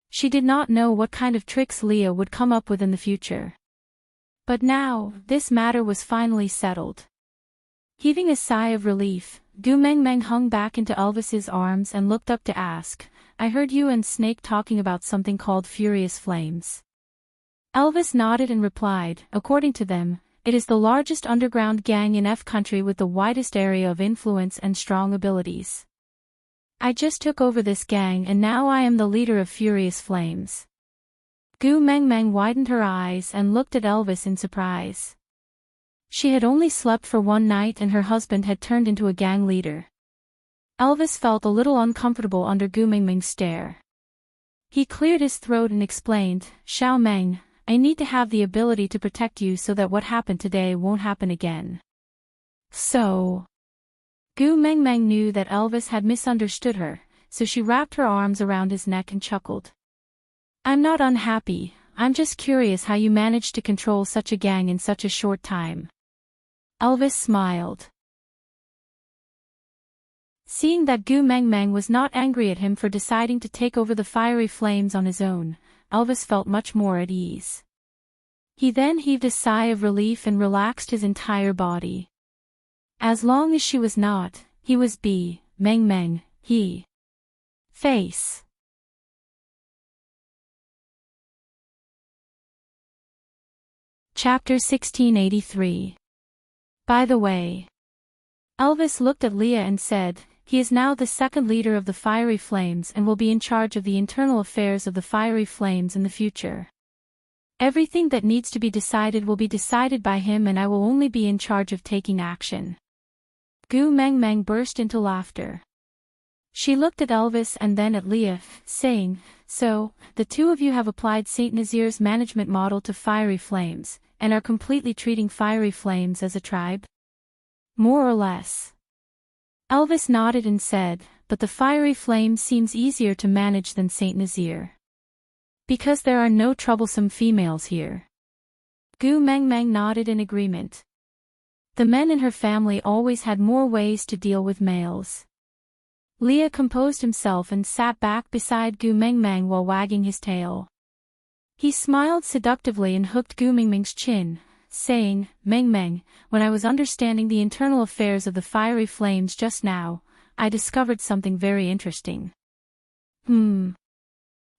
She did not know what kind of tricks Leah would come up with in the future. But now, this matter was finally settled. Heaving a sigh of relief, Gu Mengmeng hung back into Elvis's arms and looked up to ask, "I heard you and Snake talking about something called Furious Flames." Elvis nodded and replied, "According to them, it is the largest underground gang in F country with the widest area of influence and strong abilities. I just took over this gang and now I am the leader of Furious Flames." Gu Mengmeng widened her eyes and looked at Elvis in surprise. She had only slept for one night and her husband had turned into a gang leader. Elvis felt a little uncomfortable under Gu Mengmeng's stare. He cleared his throat and explained, "Xiao Meng, I need to have the ability to protect you so that what happened today won't happen again." So, Gu Mengmeng knew that Elvis had misunderstood her, so she wrapped her arms around his neck and chuckled. "I'm not unhappy, I'm just curious how you managed to control such a gang in such a short time." Elvis smiled. Seeing that Gu Mengmeng was not angry at him for deciding to take over the fiery flames on his own, Elvis felt much more at ease. He then heaved a sigh of relief and relaxed his entire body. As long as she was not, he was B, Mengmeng, he. Face. Chapter 1683. By the way. Elvis looked at Leah and said, "He is now the second leader of the Fiery Flames and will be in charge of the internal affairs of the Fiery Flames in the future. Everything that needs to be decided will be decided by him and I will only be in charge of taking action." Gu Mengmeng burst into laughter. She looked at Elvis and then at Leah, saying, "So, the two of you have applied Saint Nazir's management model to Fiery Flames, and are completely treating Fiery Flames as a tribe?" "More or less." Elvis nodded and said, "But the Fiery Flame seems easier to manage than Saint Nazir. Because there are no troublesome females here." Gu Mengmeng nodded in agreement. The men in her family always had more ways to deal with males. Leah composed himself and sat back beside Gu Mengmeng while wagging his tail. He smiled seductively and hooked Gu Mengmeng's chin, saying, "Mengmeng, when I was understanding the internal affairs of the Fiery Flames just now, I discovered something very interesting." Gu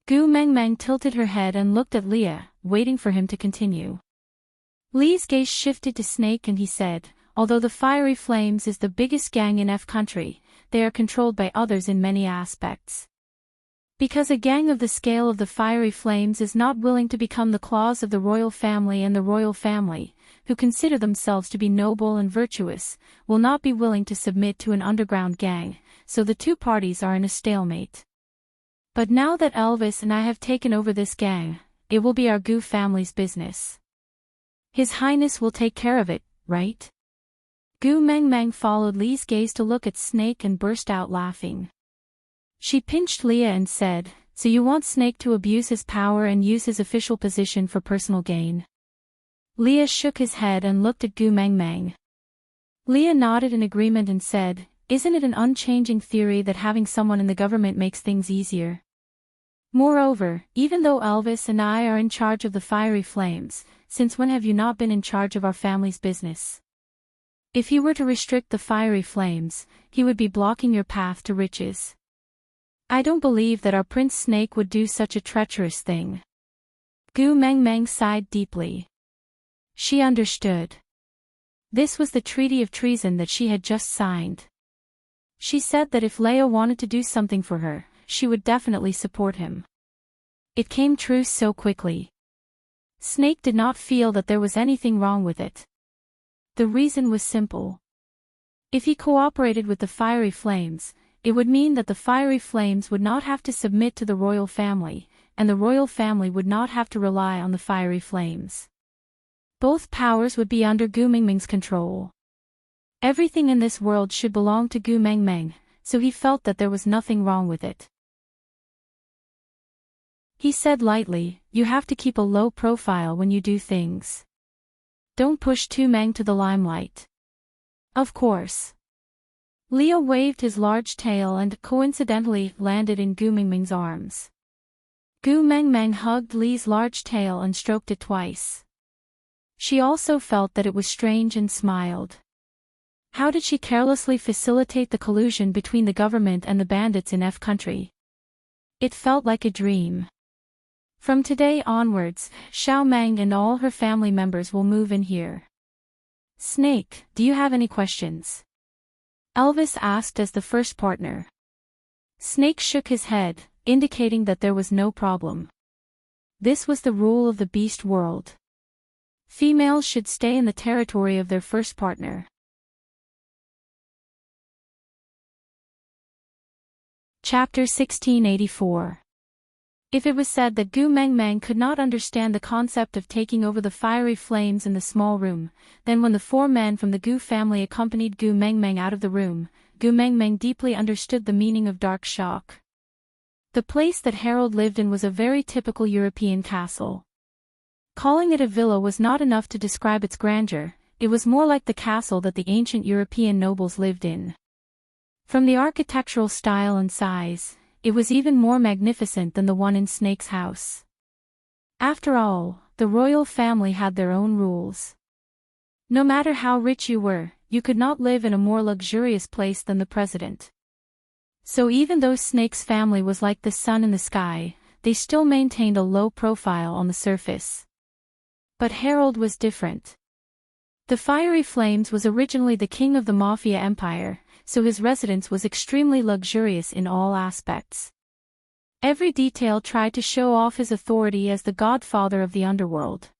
Mengmeng tilted her head and looked at Leah, waiting for him to continue. Lee's gaze shifted to Snake and he said, "Although the Fiery Flames is the biggest gang in F country, they are controlled by others in many aspects. Because a gang of the scale of the Fiery Flames is not willing to become the claws of the royal family, and the royal family, who consider themselves to be noble and virtuous, will not be willing to submit to an underground gang, so the two parties are in a stalemate. But now that Elvis and I have taken over this gang, it will be our Gu family's business. His Highness will take care of it, right?" Gu Mengmeng followed Lee's gaze to look at Snake and burst out laughing. She pinched Leah and said, "So you want Snake to abuse his power and use his official position for personal gain?" Leah shook his head and looked at Gu Mengmeng. Leah nodded in agreement and said, "Isn't it an unchanging theory that having someone in the government makes things easier? Moreover, even though Elvis and I are in charge of the Fiery Flames, since when have you not been in charge of our family's business? If he were to restrict the Fiery Flames, he would be blocking your path to riches. I don't believe that our Prince Snake would do such a treacherous thing." Gu Mengmeng sighed deeply. She understood. This was the treaty of treason that she had just signed. She said that if Leia wanted to do something for her, she would definitely support him. It came true so quickly. Snake did not feel that there was anything wrong with it. The reason was simple. If he cooperated with the Fiery Flames, it would mean that the Fiery Flames would not have to submit to the royal family, and the royal family would not have to rely on the Fiery Flames. Both powers would be under Gu Mengmeng's control. Everything in this world should belong to Gu Mengmeng, so he felt that there was nothing wrong with it. He said lightly, "You have to keep a low profile when you do things. don't push Gu Meng to the limelight. Of course. Leo waved his large tail and coincidentally landed in Gu Mengmeng's arms. Gu Mengmeng hugged Li's large tail and stroked it twice. She also felt that it was strange and smiled. How did she carelessly facilitate the collusion between the government and the bandits in F country? It felt like a dream. From today onwards, Xiao Meng and all her family members will move in here. Snake, do you have any questions? Elvis asked as the first partner. Snake shook his head, indicating that there was no problem. This was the rule of the beast world. Females should stay in the territory of their first partner. Chapter 1684. If it was said that Gu Mengmeng could not understand the concept of taking over the fiery flames in the small room, then when the four men from the Gu family accompanied Gu Mengmeng out of the room, Gu Mengmeng deeply understood the meaning of dark shock. The place that Harold lived in was a very typical European castle. Calling it a villa was not enough to describe its grandeur, it was more like the castle that the ancient European nobles lived in. From the architectural style and size, it was even more magnificent than the one in Snake's house. After all, the royal family had their own rules. No matter how rich you were, you could not live in a more luxurious place than the president. So even though Snake's family was like the sun in the sky, they still maintained a low profile on the surface. But Harold was different. The Fiery Flames was originally the king of the Mafia Empire, so his residence was extremely luxurious in all aspects. Every detail tried to show off his authority as the godfather of the underworld.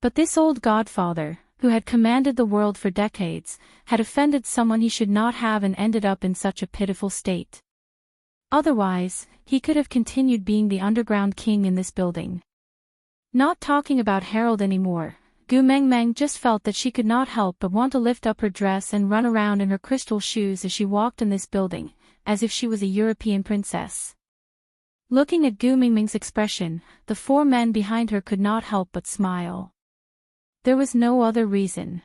But this old godfather, who had commanded the world for decades, had offended someone he should not have and ended up in such a pitiful state. Otherwise, he could have continued being the underground king in this building. Not talking about Harold anymore, Gu Mengmeng just felt that she could not help but want to lift up her dress and run around in her crystal shoes as she walked in this building, as if she was a European princess. Looking at Gu Mengmeng's expression, the four men behind her could not help but smile. There was no other reason.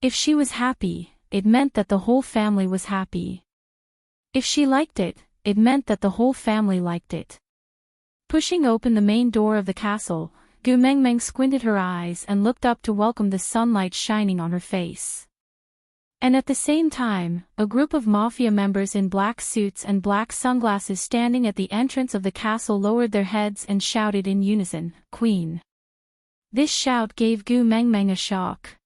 If she was happy, it meant that the whole family was happy. If she liked it, it meant that the whole family liked it. Pushing open the main door of the castle, Gu Mengmeng squinted her eyes and looked up to welcome the sunlight shining on her face. And at the same time, a group of mafia members in black suits and black sunglasses standing at the entrance of the castle lowered their heads and shouted in unison, "Queen." This shout gave Gu Mengmeng a shock.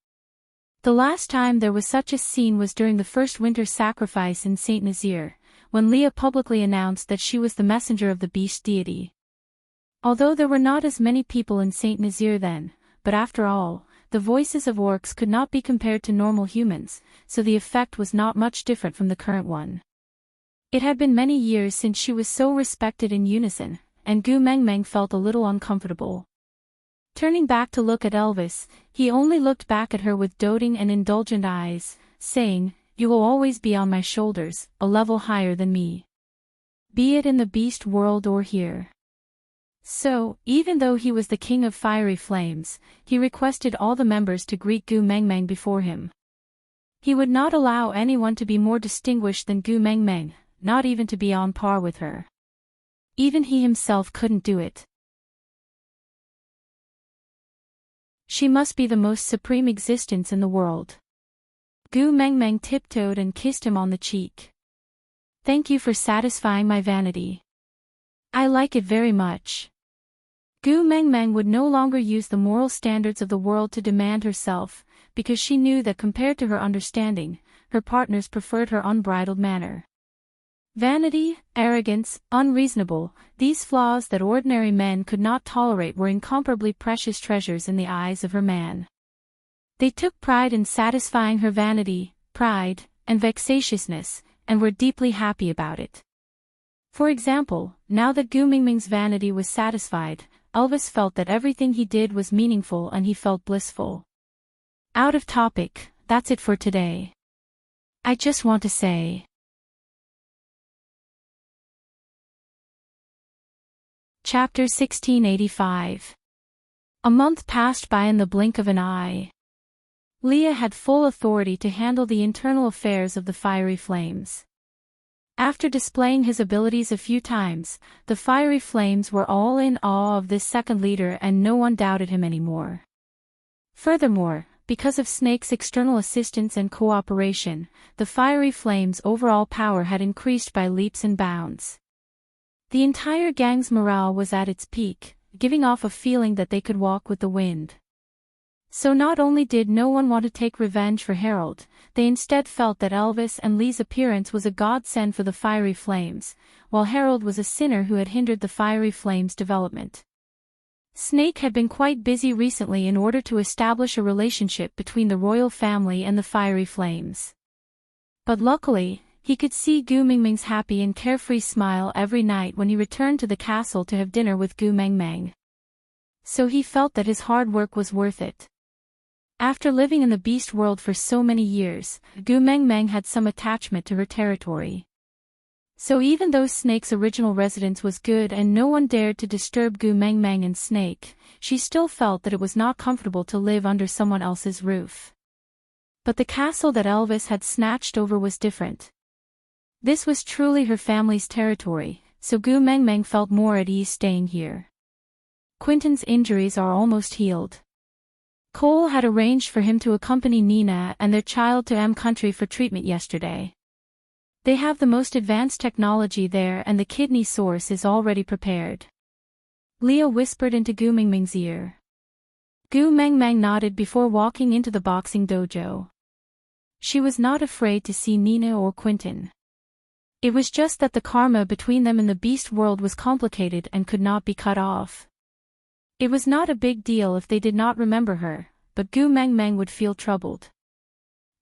The last time there was such a scene was during the first winter sacrifice in Saint Nazaire, when Leah publicly announced that she was the messenger of the beast deity. Although there were not as many people in Saint Nazaire then, but after all, the voices of orcs could not be compared to normal humans, so the effect was not much different from the current one. It had been many years since she was so respected in unison, and Gu Mengmeng felt a little uncomfortable. Turning back to look at Elvis, he only looked back at her with doting and indulgent eyes, saying, "You will always be on my shoulders, a level higher than me. Be it in the beast world or here." So, even though he was the king of fiery flames, he requested all the members to greet Gu Mengmeng before him. He would not allow anyone to be more distinguished than Gu Mengmeng, not even to be on par with her. Even he himself couldn't do it. She must be the most supreme existence in the world. Gu Mengmeng tiptoed and kissed him on the cheek. "Thank you for satisfying my vanity. I like it very much." Gu Mengmeng would no longer use the moral standards of the world to demand herself, because she knew that compared to her understanding, her partners preferred her unbridled manner. Vanity, arrogance, unreasonable, these flaws that ordinary men could not tolerate were incomparably precious treasures in the eyes of her man. They took pride in satisfying her vanity, pride, and vexatiousness, and were deeply happy about it. For example, now that Gu Mengmeng's vanity was satisfied, Elvis felt that everything he did was meaningful and he felt blissful. Out of topic, that's it for today. I just want to say. Chapter 1685. A month passed by in the blink of an eye. Leah had full authority to handle the internal affairs of the fiery flames. After displaying his abilities a few times, the fiery flames were all in awe of this second leader and no one doubted him anymore. Furthermore, because of Snake's external assistance and cooperation, the fiery flames' overall power had increased by leaps and bounds. The entire gang's morale was at its peak, giving off a feeling that they could walk with the wind. So not only did no one want to take revenge for Harold, they instead felt that Elvis and Lee's appearance was a godsend for the fiery flames, while Harold was a sinner who had hindered the fiery flames' development. Snake had been quite busy recently in order to establish a relationship between the royal family and the fiery flames. But luckily, he could see Gu Mingming's happy and carefree smile every night when he returned to the castle to have dinner with Gu Mengmeng. So he felt that his hard work was worth it. After living in the beast world for so many years, Gu Mengmeng had some attachment to her territory. So even though Snake's original residence was good and no one dared to disturb Gu Mengmeng and Snake, she still felt that it was not comfortable to live under someone else's roof. But the castle that Elvis had snatched over was different. This was truly her family's territory, so Gu Mengmeng felt more at ease staying here. Quentin's injuries are almost healed. Cole had arranged for him to accompany Nina and their child to M Country for treatment yesterday. They have the most advanced technology there and the kidney source is already prepared. Leah whispered into Gu Mengmeng's ear. Gu Mengmeng nodded before walking into the boxing dojo. She was not afraid to see Nina or Quentin. It was just that the karma between them in the beast world was complicated and could not be cut off. It was not a big deal if they did not remember her, but Gu Mengmeng would feel troubled.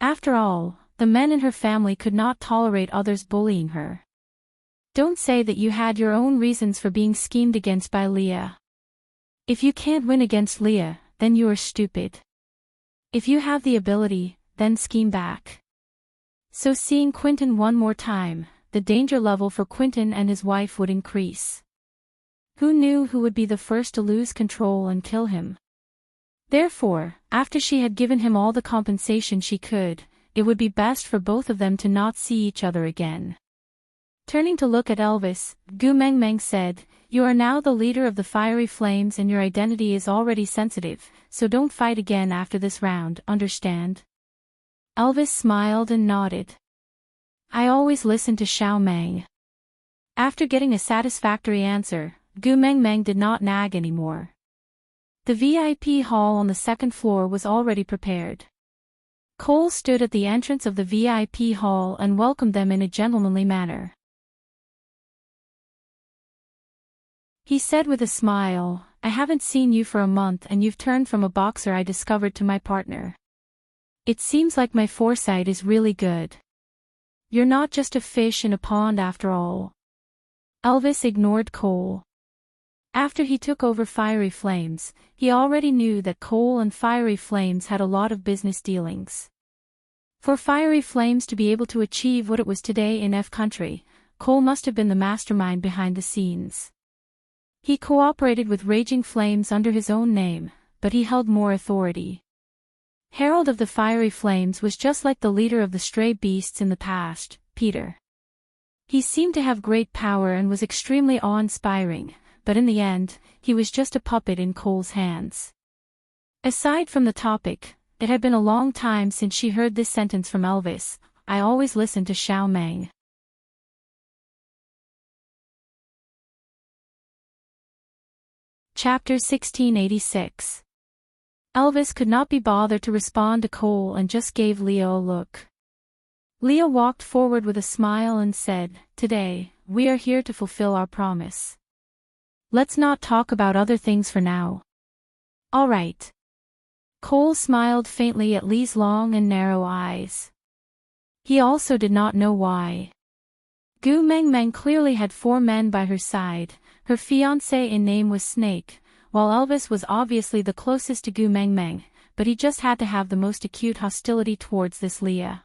After all, the men in her family could not tolerate others bullying her. Don't say that you had your own reasons for being schemed against by Leah. If you can't win against Leah, then you are stupid. If you have the ability, then scheme back. So seeing Quentin one more time, the danger level for Quentin and his wife would increase. Who knew who would be the first to lose control and kill him? Therefore, after she had given him all the compensation she could, it would be best for both of them to not see each other again. Turning to look at Elvis, Gu Mengmeng said, "You are now the leader of the fiery flames and your identity is already sensitive, so don't fight again after this round, understand?" Elvis smiled and nodded. "I always listen to Xiao Meng." After getting a satisfactory answer, Gu Mengmeng did not nag anymore. The VIP hall on the second floor was already prepared. Cole stood at the entrance of the VIP hall and welcomed them in a gentlemanly manner. He said with a smile, "I haven't seen you for a month and you've turned from a boxer I discovered to my partner. It seems like my foresight is really good. You're not just a fish in a pond after all." Elvis ignored Cole. After he took over Fiery Flames, he already knew that Cole and Fiery Flames had a lot of business dealings. For Fiery Flames to be able to achieve what it was today in F Country, Cole must have been the mastermind behind the scenes. He cooperated with Raging Flames under his own name, but he held more authority. Herald of the Fiery Flames was just like the leader of the stray beasts in the past, Peter. He seemed to have great power and was extremely awe-inspiring, but in the end, he was just a puppet in Cole's hands. Aside from the topic, it had been a long time since she heard this sentence from Elvis, "I always listen to Xiao Meng." Chapter 1686. Elvis could not be bothered to respond to Cole and just gave Leah a look. Leah walked forward with a smile and said, "Today, we are here to fulfill our promise. Let's not talk about other things for now." "All right." Cole smiled faintly at Lee's long and narrow eyes. He also did not know why. Gu Mengmeng clearly had 4 men by her side, her fiancé in name was Snake, while Elvis was obviously the closest to Gu Mengmeng, but he just had to have the most acute hostility towards this Leah.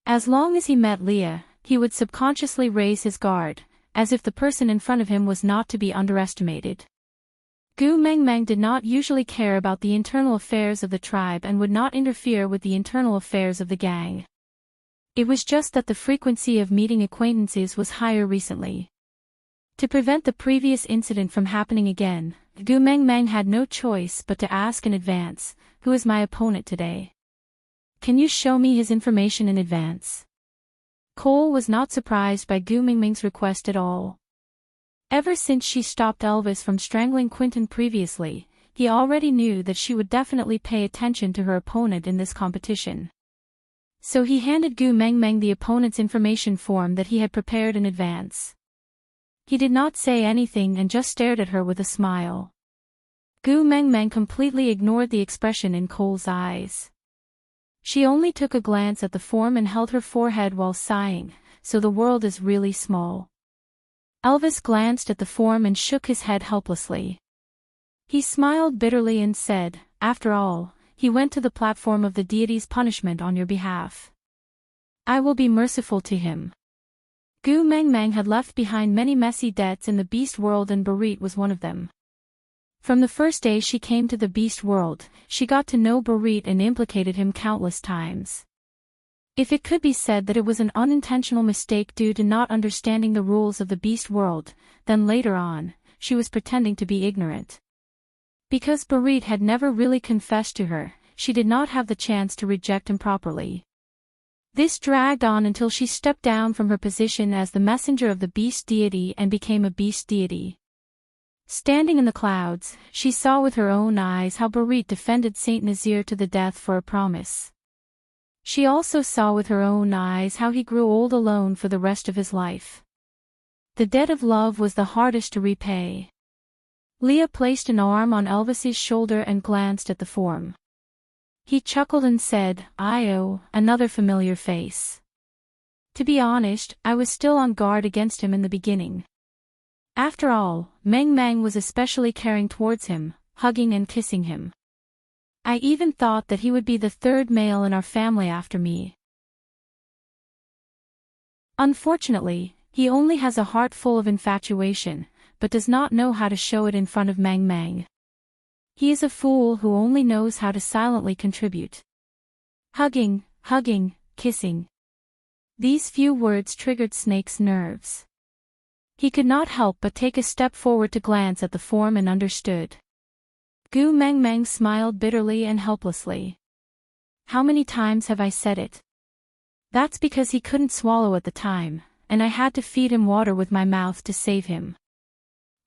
As long as he met Leah, he would subconsciously raise his guard, as if the person in front of him was not to be underestimated. Gu Mengmeng did not usually care about the internal affairs of the tribe and would not interfere with the internal affairs of the gang. It was just that the frequency of meeting acquaintances was higher recently. To prevent the previous incident from happening again, Gu Mengmeng had no choice but to ask in advance, "Who is my opponent today? Can you show me his information in advance?" Cole was not surprised by Gu Mengmeng's request at all. Ever since she stopped Elvis from strangling Quentin previously, he already knew that she would definitely pay attention to her opponent in this competition. So he handed Gu Mengmeng the opponent's information form that he had prepared in advance. He did not say anything and just stared at her with a smile. Gu Mengmeng completely ignored the expression in Cole's eyes. She only took a glance at the form and held her forehead while sighing, "So the world is really small." Elvis glanced at the form and shook his head helplessly. He smiled bitterly and said, "After all, he went to the platform of the deity's punishment on your behalf. I will be merciful to him." Gu Mengmeng had left behind many messy debts in the beast world and Barit was one of them. From the first day she came to the beast world, she got to know Barit and implicated him countless times. If it could be said that it was an unintentional mistake due to not understanding the rules of the beast world, then later on, she was pretending to be ignorant. Because Barit had never really confessed to her, she did not have the chance to reject him properly. This dragged on until she stepped down from her position as the messenger of the beast deity and became a beast deity. Standing in the clouds, she saw with her own eyes how Barit defended Saint Nazir to the death for a promise. She also saw with her own eyes how he grew old alone for the rest of his life. The debt of love was the hardest to repay. Leah placed an arm on Elvis's shoulder and glanced at the form. He chuckled and said, "Oh, another familiar face." To be honest, I was still on guard against him in the beginning. After all, Meng Meng was especially caring towards him, hugging and kissing him. I even thought that he would be the third male in our family after me. Unfortunately, he only has a heart full of infatuation, but does not know how to show it in front of Meng Meng. He is a fool who only knows how to silently contribute. Hugging, kissing. These few words triggered Snake's nerves. He could not help but take a step forward to glance at the form and understood. Gu Mengmeng smiled bitterly and helplessly. "How many times have I said it? That's because he couldn't swallow at the time, and I had to feed him water with my mouth to save him.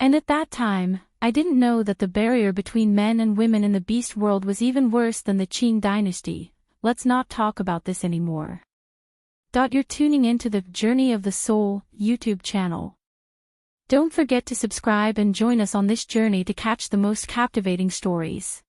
And at that time, I didn't know that the barrier between men and women in the beast world was even worse than the Qing dynasty. Let's not talk about this anymore." You're tuning into the Journey of the Soul YouTube channel. Don't forget to subscribe and join us on this journey to catch the most captivating stories.